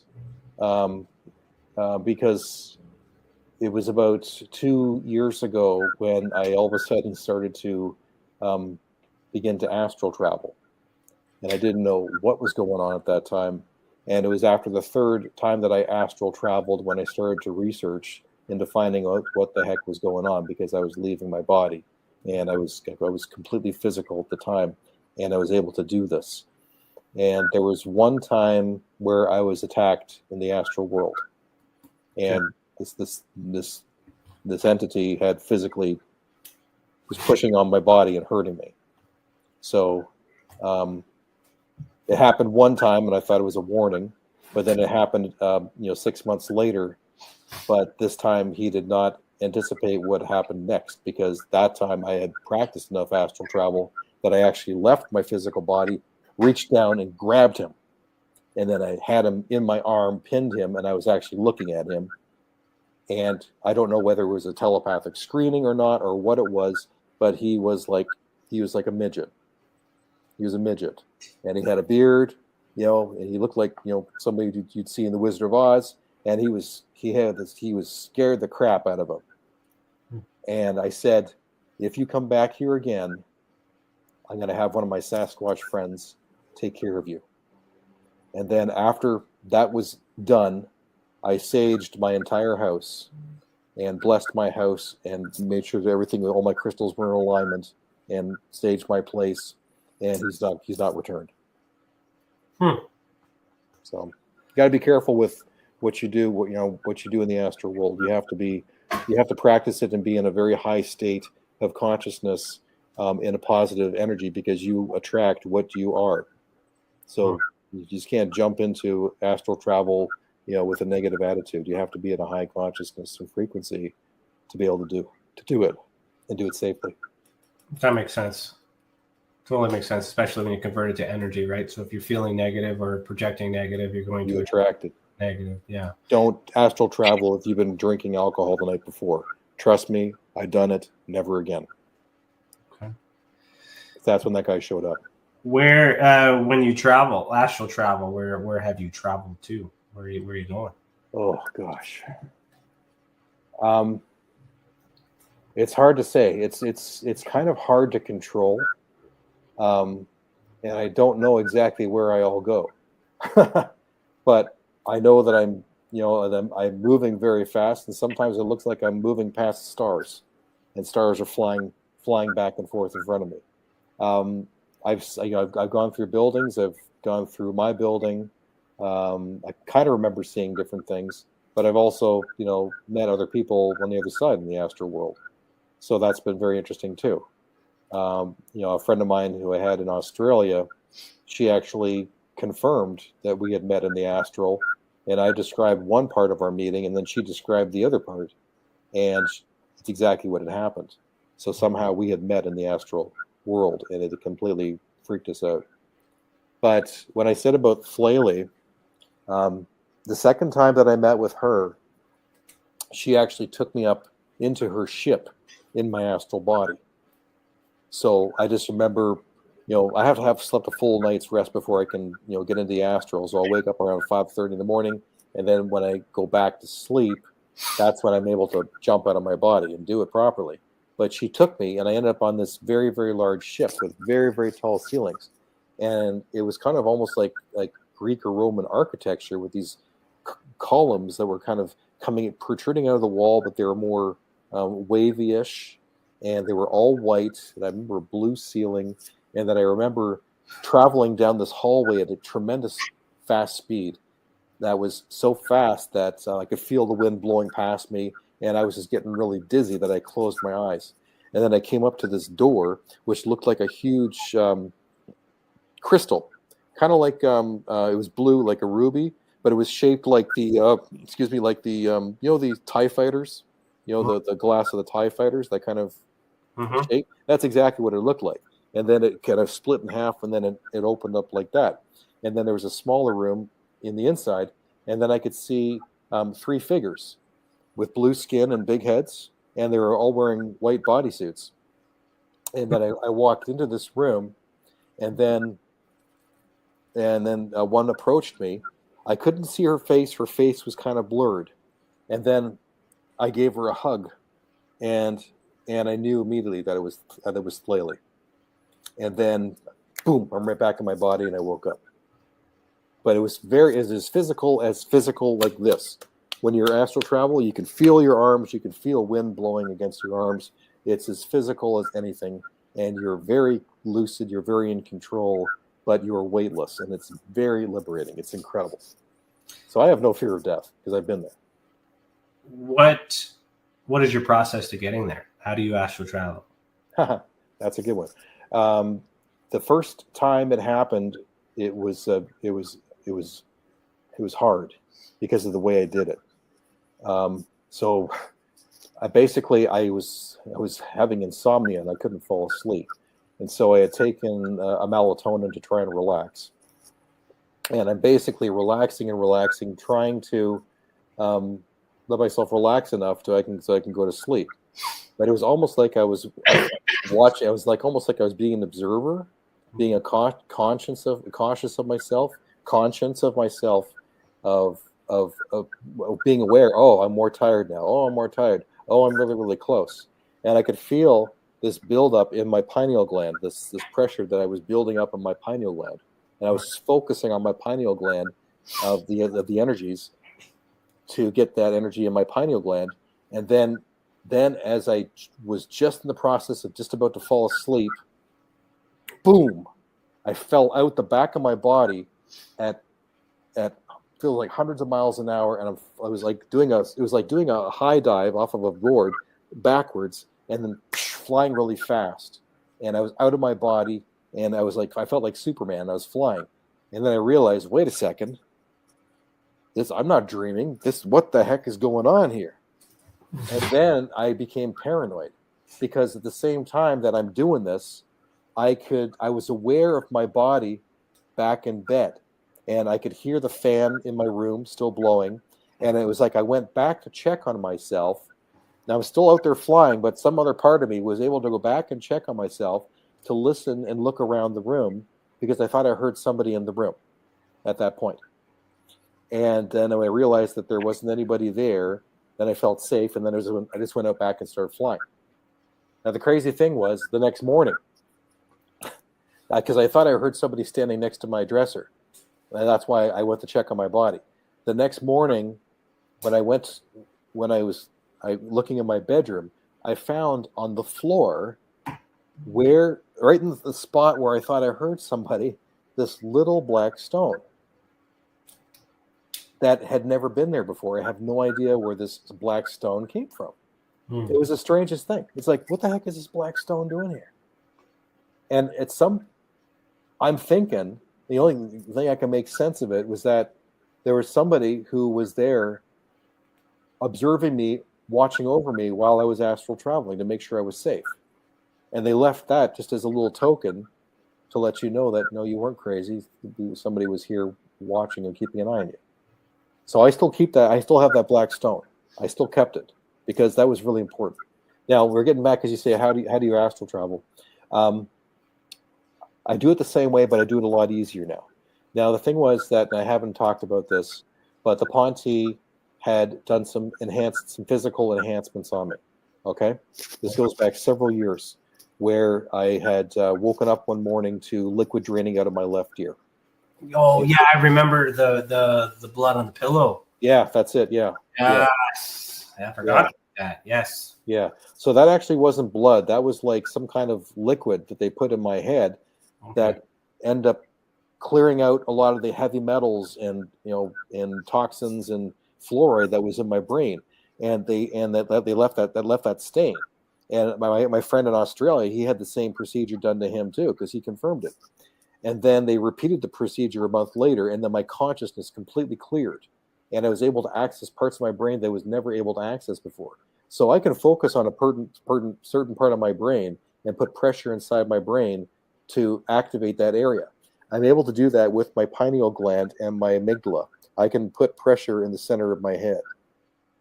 because it was about 2 years ago when I all of a sudden started to begin to astral travel, and I didn't know what was going on at that time. And it was after the third time that I astral traveled when I started to research into finding out what the heck was going on, because I was leaving my body, and I was completely physical at the time, and I was able to do this. And there was one time where I was attacked in the astral world, and this entity had physically was pushing on my body and hurting me. So it happened one time, and I thought it was a warning, but then it happened 6 months later. But this time he did not anticipate what happened next, because that time I had practiced enough astral travel that I actually left my physical body, reached down and grabbed him. And then I had him in my arm, pinned him, and I was actually looking at him. And I don't know whether it was a telepathic screening or not, or what it was, but he was like a midget. He was a midget, and he had a beard, and he looked like, somebody you'd see in The Wizard of Oz. And he was scared the crap out of him. And I said, if you come back here again, I'm going to have one of my Sasquatch friends take care of you. And then after that was done, I saged my entire house and blessed my house and made sure that everything, all my crystals were in alignment, and staged my place. And he's not returned. So you got to be careful with what you do, what you do in the astral world. You have to practice it and be in a very high state of consciousness, in a positive energy, because you attract what you are. So you just can't jump into astral travel with a negative attitude. You have to be in a high consciousness and frequency to be able to do it and do it safely. That makes sense. Totally makes sense, especially when you convert it to energy, right? So if you're feeling negative or projecting negative, you're going to attract it. Negative, yeah. Don't astral travel if you've been drinking alcohol the night before. Trust me, I've done it. Never again. Okay. That's when that guy showed up. Where, when you travel, astral travel, where have you traveled to? Where are you going? Oh gosh. It's hard to say. It's kind of hard to control. And I don't know exactly where I all go. But I know that I'm moving very fast, and sometimes it looks like I'm moving past stars, and stars are flying back and forth in front of me. I've gone through buildings. I've gone through my building. I kind of remember seeing different things, but I've also met other people on the other side in the astral world. So that's been very interesting too. A friend of mine who I had in Australia, she actually confirmed that we had met in the astral, and I described one part of our meeting, and then she described the other part, and it's exactly what had happened. So somehow we had met in the astral world, and it completely freaked us out. But when I said about Flaley, the second time that I met with her, she actually took me up into her ship in my astral body. So I just remember, I have to have slept a full night's rest before I can, get into the astral. So I'll wake up around 5:30 in the morning, and then when I go back to sleep, that's when I'm able to jump out of my body and do it properly. But she took me, and I ended up on this very, very large ship with very, very tall ceilings, and it was kind of almost like Greek or Roman architecture with these columns that were kind of protruding out of the wall, but they were more wavy-ish, and they were all white. And I remember a blue ceiling, and then I remember traveling down this hallway at a tremendous fast speed. That was so fast that I could feel the wind blowing past me, and I was just getting really dizzy that I closed my eyes. And then I came up to this door, which looked like a huge crystal, kind of like it was blue, like a ruby, but it was shaped like the the TIE fighters, the glass of the TIE fighters, that kind of shape. That's exactly what it looked like. And then it kind of split in half, and then it opened up like that. And then there was a smaller room in the inside, and then I could see 3 figures with blue skin and big heads, and they were all wearing white bodysuits. And then I walked into this room, and then one approached me. I couldn't see her face. Her face was kind of blurred. And then I gave her a hug, and I knew immediately that it was Flaley. And then, boom, I'm right back in my body, and I woke up. But it was as physical like this. When you're astral travel, you can feel your arms, you can feel wind blowing against your arms. It's as physical as anything, and you're very lucid, you're very in control, but you're weightless, and it's very liberating. It's incredible. So I have no fear of death because I've been there. What is your process to getting there? How do you astral travel? That's a good one. The first time it happened, it was hard because of the way I did it. So I was having insomnia, and I couldn't fall asleep. And so I had taken a melatonin to try and relax. And I'm basically relaxing, trying to let myself relax enough so I can go to sleep. But it was almost like I was watching. I was almost like I was being an observer, being conscious of myself, of being aware. Oh, I'm more tired now. Oh, I'm more tired. Oh, I'm really, really close. And I could feel this buildup in my pineal gland, this pressure that I was building up in my pineal gland. And I was focusing on my pineal gland of the energies to get that energy in my pineal gland. And then as I was just in the process of just about to fall asleep, boom, I fell out the back of my body at feels like hundreds of miles an hour, and I was like doing a high dive off of a board backwards, and then flying really fast. And I was out of my body, and I felt like Superman. I was flying, and then I realized, wait a second, I'm not dreaming. What the heck is going on here? And then I became paranoid because at the same time that I'm doing this, I was aware of my body back in bed, and I could hear the fan in my room still blowing. And it was like I went back to check on myself. Now I'm still out there flying, but some other part of me was able to go back and check on myself to listen and look around the room because I thought I heard somebody in the room at that point. And then when I realized that there wasn't anybody there, then I felt safe, and then I just went out back and started flying. Now the crazy thing was the next morning, because I thought I heard somebody standing next to my dresser, and that's why I went to check on my body. The next morning, when I was looking in my bedroom, I found on the floor, right in the spot where I thought I heard somebody, this little black stone that had never been there before. I have no idea where this black stone came from. It was the strangest thing. It's like, what the heck is this black stone doing here? And I'm thinking, the only thing I can make sense of it was that there was somebody who was there observing me, watching over me while I was astral traveling to make sure I was safe. And they left that just as a little token to let you know that, no, you weren't crazy. Somebody was here watching and keeping an eye on you. So I still keep that. I still have that black stone. I still kept it because that was really important. Now we're getting back, as you say, how do you astral travel? I do it the same way, but I do it a lot easier now. Now the thing was that, and I haven't talked about this, but the Ponte had done some physical enhancements on me. Okay, this goes back several years, where I had woken up one morning to liquid draining out of my left ear. Oh yeah, I remember the blood on the pillow. Yeah, that's it. Yeah. Yes. I forgot about that. Yes. Yeah. So that actually wasn't blood. That was like some kind of liquid that they put in my head that end up clearing out a lot of the heavy metals and and toxins and fluoride that was in my brain, and they left that stain. And my friend in Australia, he had the same procedure done to him too, because he confirmed it. And then they repeated the procedure a month later, and then my consciousness completely cleared, and I was able to access parts of my brain that I was never able to access before. So I can focus on a certain part of my brain and put pressure inside my brain to activate that area. I'm able to do that with my pineal gland and my amygdala. I can put pressure in the center of my head.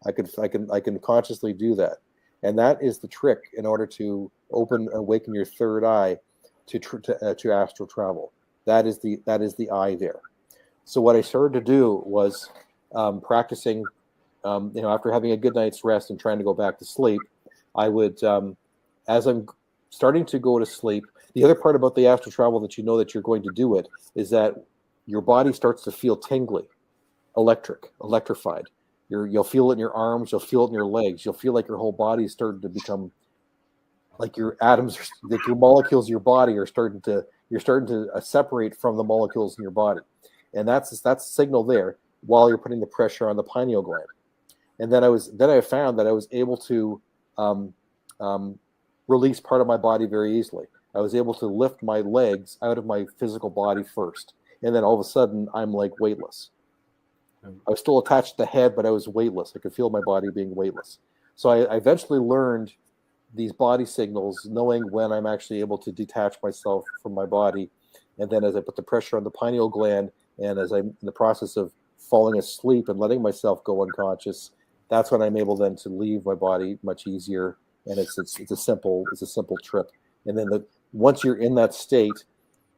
I can consciously do that, and that is the trick in order to awaken your third eye to astral travel. That is the eye there. So what I started to do was practicing. After having a good night's rest and trying to go back to sleep, I would, as I'm starting to go to sleep. The other part about the astral travel that you know that you're going to do it is that your body starts to feel tingly, electrified. You'll feel it in your arms. You'll feel it in your legs. You'll feel like your whole body is starting to become like your atoms, like your molecules in your body are starting to separate from the molecules in your body, and that's a signal there while you're putting the pressure on the pineal gland. And then I found that I was able to release part of my body very easily. I was able to lift my legs out of my physical body first, and then all of a sudden I'm like weightless. I was still attached to the head, but I was weightless. I could feel my body being weightless. So I eventually learned these body signals, knowing when I'm actually able to detach myself from my body. And then as I put the pressure on the pineal gland, and as I'm in the process of falling asleep and letting myself go unconscious, that's when I'm able then to leave my body much easier. And it's a simple trip. And then once you're in that state,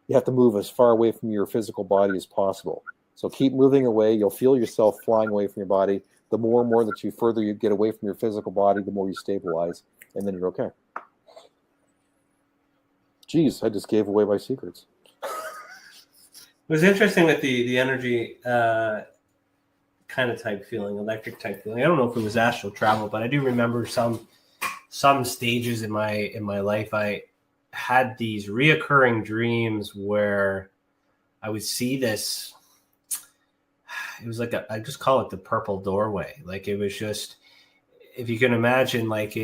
you have to move as far away from your physical body as possible. So keep moving away. You'll feel yourself flying away from your body. The more and more that further you get away from your physical body, the more you stabilize, and then you're okay. Geez, I just gave away my secrets. It was interesting with the energy kind of type feeling, electric type feeling. I don't know if it was astral travel, but I do remember some stages in my life. I had these reoccurring dreams where I would see this. It was like I just call it the purple doorway. Like it was just, if you can imagine, like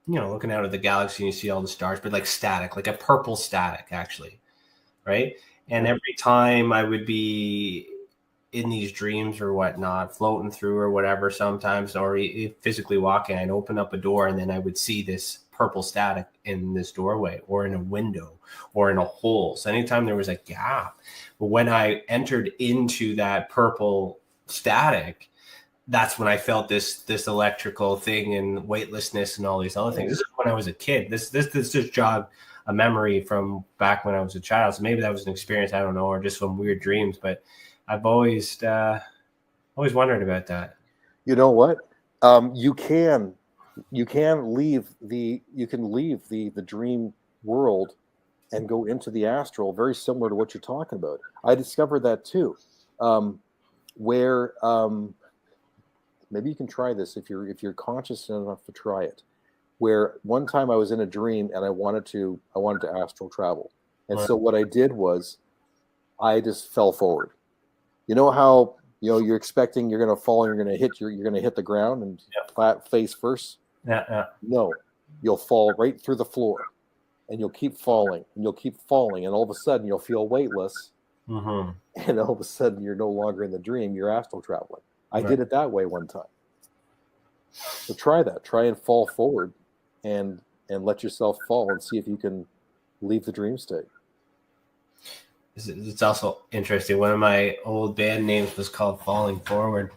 looking out at the galaxy and you see all the stars, but like static, like a purple static actually, right? And every time I would be in these dreams or whatnot, floating through or whatever sometimes, or physically walking, I'd open up a door and then I would see this purple static in this doorway or in a window or in a hole. So anytime there was a gap, but when I entered into that purple static, that's when I felt this electrical thing and weightlessness and all these other things. This is when I was a kid. This just jogged a memory from back when I was a child. So maybe that was an experience, I don't know, or just some weird dreams, but I've always wondered about that. You know what? You can leave the dream world and go into the astral, very similar to what you're talking about. I discovered that too, where maybe you can try this if you're conscious enough to try it. Where one time I was in a dream and I wanted to astral travel, and so what I did was I just fell forward. You know how you're expecting you're going to fall and you're going to hit the ground and flat face first. Yeah. No, you'll fall right through the floor, and you'll keep falling and you'll keep falling, and all of a sudden you'll feel weightless, and all of a sudden you're no longer in the dream. You're astral traveling. I did it that way one time. So try that. Try and fall forward, and let yourself fall and see if you can leave the dream state. It's also interesting. One of my old band names was called Falling Forward.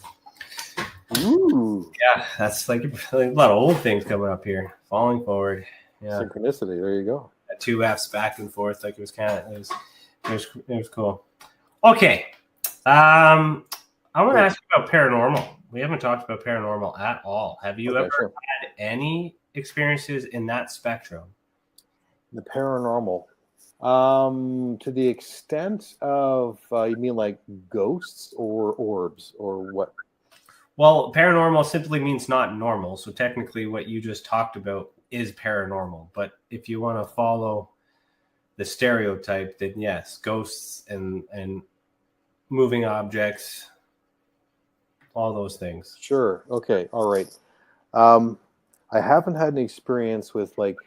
Ooh. Yeah, that's like a lot of old things coming up here. Falling Forward. Yeah. Synchronicity. There you go. 2 F's back and forth. Like it was cool. Okay. I want to ask you about paranormal. We haven't talked about paranormal at all. Have you ever had any experiences in that spectrum? The paranormal. To the extent of, you mean like ghosts or orbs or what? Well, paranormal simply means not normal. So technically what you just talked about is paranormal. But if you want to follow the stereotype, then yes, ghosts and moving objects, all those things. Sure. Okay. All right. I haven't had an experience with like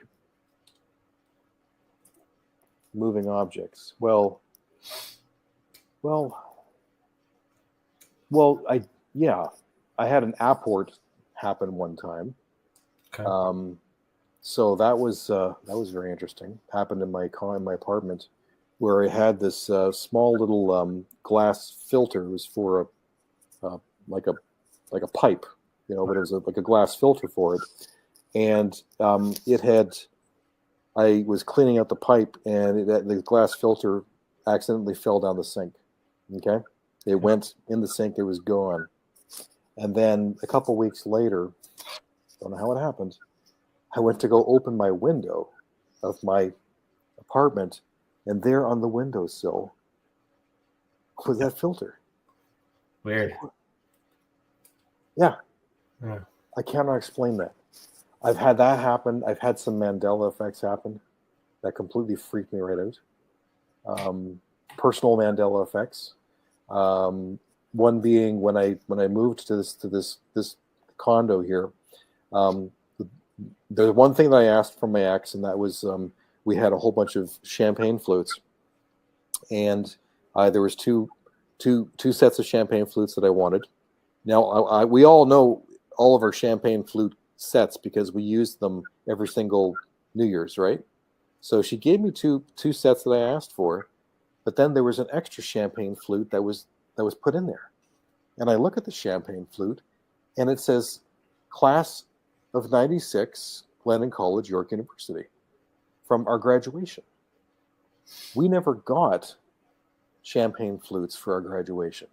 moving objects. Well, I had an apport happen one time. Okay. So that was very interesting. Happened in my apartment, where I had this small little glass filter. It was for like a pipe, but it was like a glass filter for it, and I was cleaning out the pipe, and the glass filter accidentally fell down the sink. Okay, it went in the sink. It was gone. And then a couple weeks later, don't know how it happened, I went to go open my window of my apartment, and there on the windowsill was that filter. Weird. Yeah. I cannot explain that. I've had that happen. I've had some Mandela effects happen that completely freaked me right out. Personal Mandela effects. One being when I moved to this condo here. There's one thing that I asked from my ex, and that was we had a whole bunch of champagne flutes, and there was two sets of champagne flutes that I wanted. Now we all know all of our champagne flute sets because we used them every single New Year's, right? So she gave me two sets that I asked for, but then there was an extra champagne flute that was put in there. And I look at the champagne flute, and it says, Class of 96, Glennon College, York University, from our graduation. We never got champagne flutes for our graduation.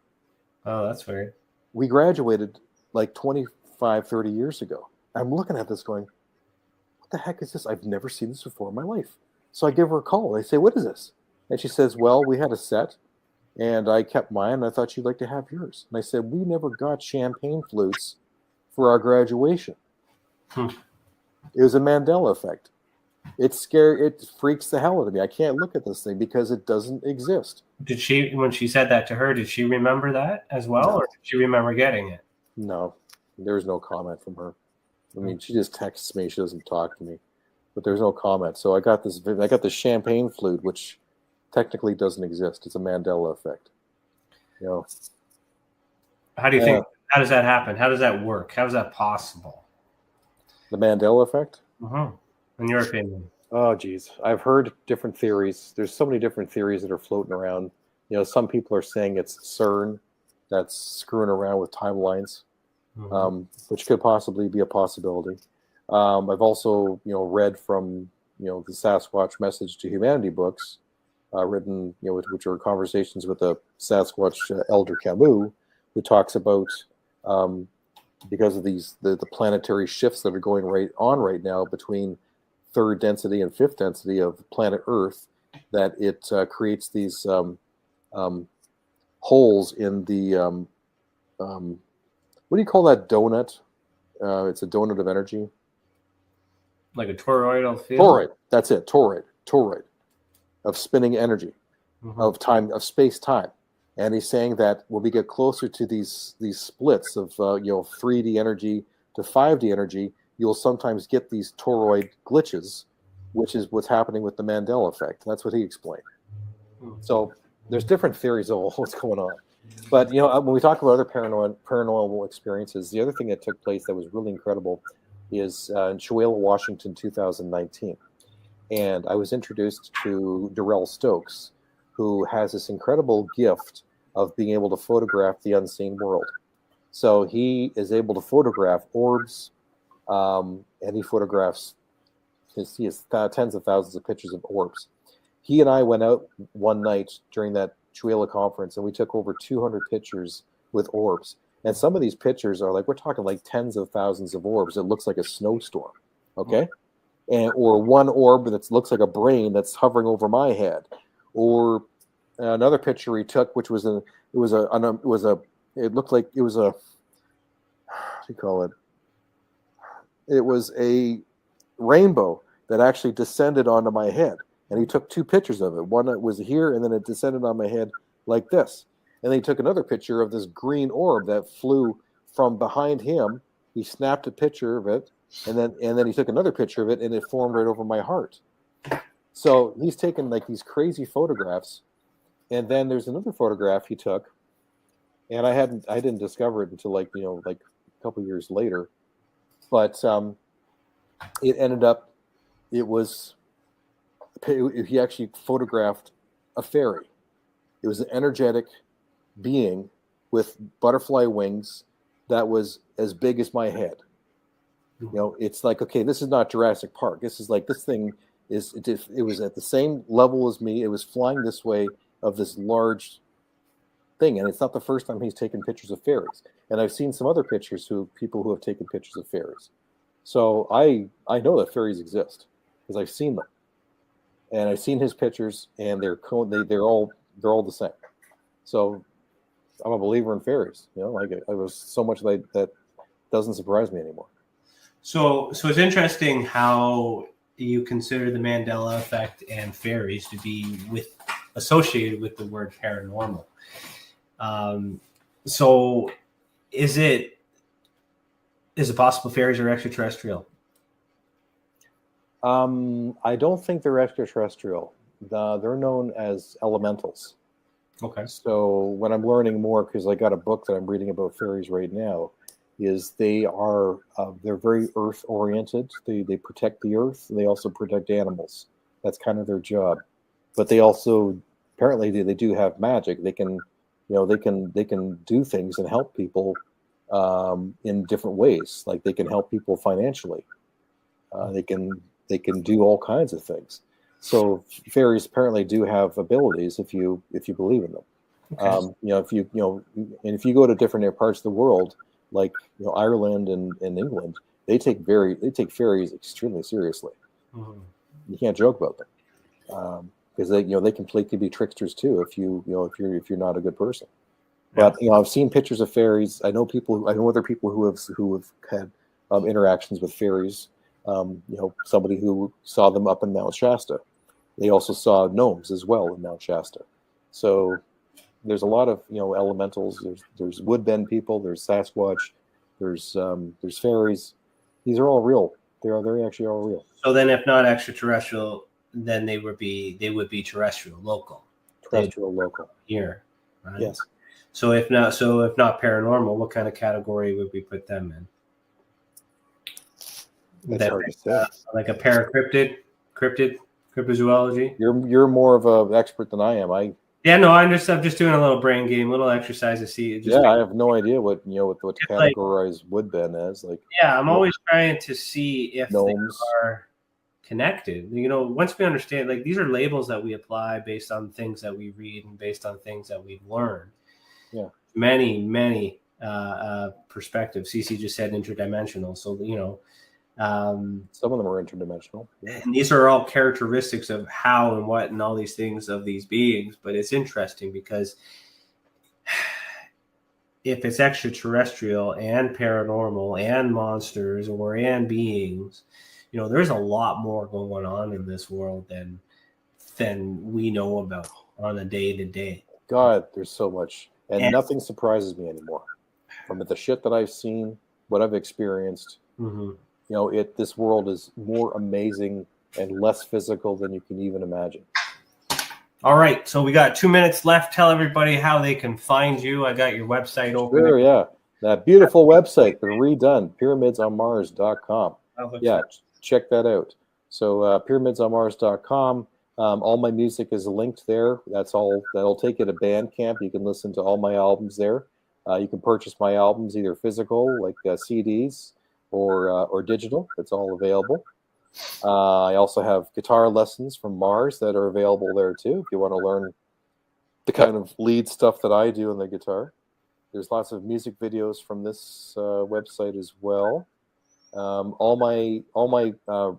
Oh, that's weird. We graduated like 25, 30 years ago. I'm looking at this going, what the heck is this? I've never seen this before in my life. So I give her a call. I say, what is this? And she says, well, we had a set, and I kept mine, and I thought you'd like to have yours. And I said, we never got champagne flutes for our graduation. It was a Mandela effect. It's scary. It freaks the hell out of me. I can't look at this thing because it doesn't exist. Did she, when she said that to her, did she remember that as well, or did she remember getting it? No, there's no comment from her. I mean, she just texts me. She doesn't talk to me, but there's no comment. So I got this champagne flute, which technically doesn't exist. It's a Mandela effect. You know. How do you think? How does that happen? How does that work? How is that possible? The Mandela effect? In your opinion? Oh, geez. I've heard different theories. There's so many different theories that are floating around. You know, some people are saying it's CERN that's screwing around with timelines, which could possibly be a possibility. I've also, read from, the Sasquatch Message to Humanity books, written, which are conversations with the Sasquatch Elder Camus, who talks about because of the planetary shifts that are going right now between third density and fifth density of planet Earth, that it creates these holes in the what do you call that donut? It's a donut of energy. Like a toroidal field? Toroid. That's it. Toroid of spinning energy, of time, of space-time. And he's saying that when we get closer to these splits of 3D energy to 5D energy, you'll sometimes get these toroid glitches, which is what's happening with the Mandela effect. That's what he explained. So there's different theories of what's going on. But when we talk about other paranormal experiences, the other thing that took place that was really incredible is in Chewelah, Washington, 2019. And I was introduced to Darrell Stokes, who has this incredible gift of being able to photograph the unseen world. So he is able to photograph orbs, and he photographs, he has tens of thousands of pictures of orbs. He and I went out one night during that Chewelah conference, and we took over 200 pictures with orbs. And some of these pictures are we're talking like tens of thousands of orbs. It looks like a snowstorm, okay? Or one orb that looks like a brain that's hovering over my head. Or another picture he took, which was what do you call it? It was a rainbow that actually descended onto my head. And he took two pictures of it. One that was here, and then it descended on my head like this. And then he took another picture of this green orb that flew from behind him. He snapped a picture of it, and then he took another picture of it, and it formed right over my heart. So he's taken these crazy photographs. And then there's another photograph he took, and I didn't discover it until a couple years later. But it ended up, he actually photographed a fairy. It was an energetic being with butterfly wings that was as big as my head. It's okay, this is not Jurassic Park. This is this thing it was at the same level as me. It was flying this way of this large thing. And it's not the first time he's taken pictures of fairies. And I've seen some other pictures people who have taken pictures of fairies. So I know that fairies exist because I've seen them. And I've seen his pictures, and they're all the same. So I'm a believer in fairies. I was so much that doesn't surprise me anymore. So it's interesting how you consider the Mandela effect and fairies to be associated with the word paranormal. So is it possible fairies are extraterrestrial? I don't think they're extraterrestrial. They're known as elementals. Okay. So when I'm learning more, because I got a book that I'm reading about fairies right now, is they're very earth oriented. They protect the earth. They also protect animals. That's kind of their job. But they also apparently they do have magic. They can do things and help people in different ways. Like they can help people financially. They can do all kinds of things. So fairies apparently do have abilities if you believe in them. Okay. If you go to different parts of the world, like Ireland and England, they take fairies extremely seriously. Mm-hmm. You can't joke about them because they can be tricksters too if you're not a good person. Yeah. But I've seen pictures of fairies. I know other people who have had interactions with fairies. Somebody who saw them up in Mount Shasta. They also saw gnomes as well in Mount Shasta. So there's a lot of elementals. There's woodbend people. There's Sasquatch. There's fairies. These are all real. They actually all real. So then, if not extraterrestrial, then they would be terrestrial, local. Local. Here, right? Yes. So if not paranormal, what kind of category would we put them in? That's hard to say. Like a cryptozoology. You're more of an expert than I am. I'm just doing a little brain game, little exercise to see. I have no idea what to categorize woodbend as. Like, I'm always trying to see if gnomes. they are connected. Once we understand, like, these are labels that we apply based on things that we read and based on things that we've learned. Yeah, many perspectives. Cece just said interdimensional, so some of them are interdimensional. Yeah. And these are all characteristics of how and what and all these things of these beings. But it's interesting because if it's extraterrestrial and paranormal and monsters and beings, there's a lot more going on in this world than we know about on a day-to-day. God, there's so much. And nothing surprises me anymore. From the shit that I've seen, what I've experienced, this world is more amazing and less physical than you can even imagine. All right, so we got 2 minutes left. Tell everybody how they can find you. I got your website open. Sure, yeah. That beautiful website, been redone, pyramidsonmars.com. Check that out. So pyramidsonmars.com. All my music is linked there. That'll take you to Bandcamp. You can listen to all my albums there. You can purchase my albums either physical, like CDs, or digital. It's all available. I also have guitar lessons from Mars that are available there too, if you want to learn the kind of lead stuff that I do on the guitar. There's lots of music videos from this website as well. All my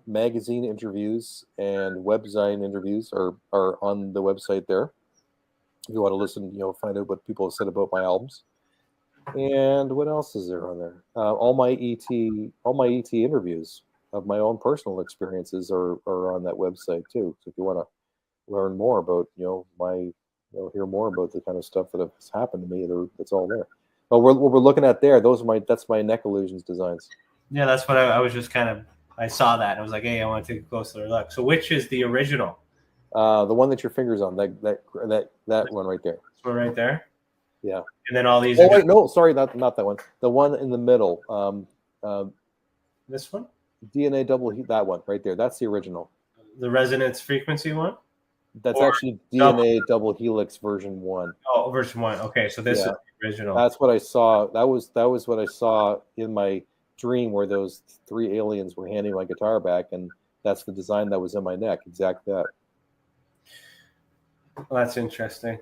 magazine interviews and web design interviews are on the website there. If you want to listen, find out what people have said about my albums. And what else is there on there? All my ET interviews of my own personal experiences are on that website too. So if you want to learn more about hear more about the kind of stuff that has happened to me, it's all there. But what we're looking at there, that's my Neck Illusions designs. Yeah, that's what I was just I saw that and I was like, hey, I want to take a closer look. So which is the original? The one that your finger's on, that one right there. This one right there? Yeah. And then all these. Oh wait, no, sorry, not that one. The one in the middle. This one? DNA double that one right there. That's the original. The resonance frequency one? That's actually DNA double helix version 1. Oh, version 1. Okay, so this is the original. That's what I saw. That was what I saw in my dream, where those 3 aliens were handing my guitar back, and that's the design that was in my neck. Exactly that. Well, that's interesting.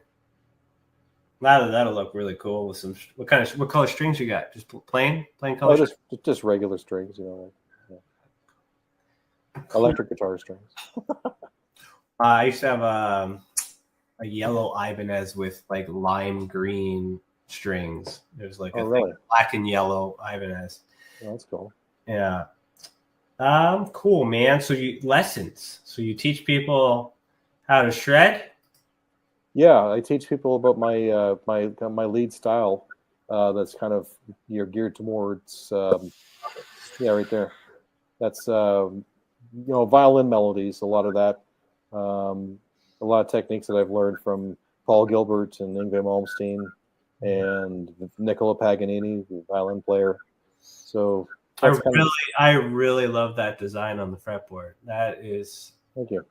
That'll look really cool with some. What color strings you got? Just plain color. Oh, just regular strings, electric guitar strings. I used to have a yellow Ibanez with like lime green strings. There's like black and yellow Ibanez. Oh, that's cool. Yeah. Cool, man. So lessons. So you teach people how to shred? Yeah, I teach people about my my lead style. That's kind of geared towards right there. That's violin melodies. A lot of that. A lot of techniques that I've learned from Paul Gilbert and Yngwie Malmsteen and Nicola Paganini, the violin player. So I really love that design on the fretboard. That is. Thank you.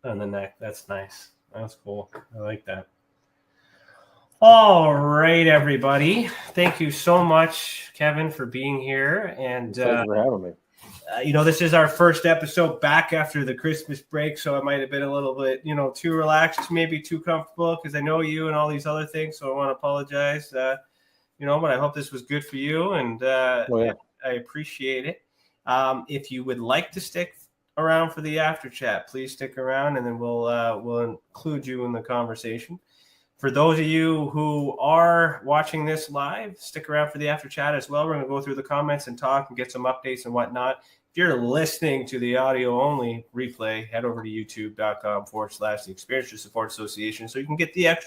On the neck. That's nice. That's cool. I like that. All right, everybody. Thank you so much, Kevin, for being here. And thanks for having me. This is our first episode back after the Christmas break, so it might have been a little bit, too relaxed, maybe too comfortable, because I know you and all these other things, so I want to apologize. But I hope this was good for you, and I appreciate it. If you would like to stick around for the after chat, please stick around, and then we'll include you in the conversation. For those of you who are watching this live, stick around for the after chat as well. We're going to go through the comments and talk and get some updates and whatnot. If you're listening to the audio only replay, head over to youtube.com/the Experience Support Association so you can get the extra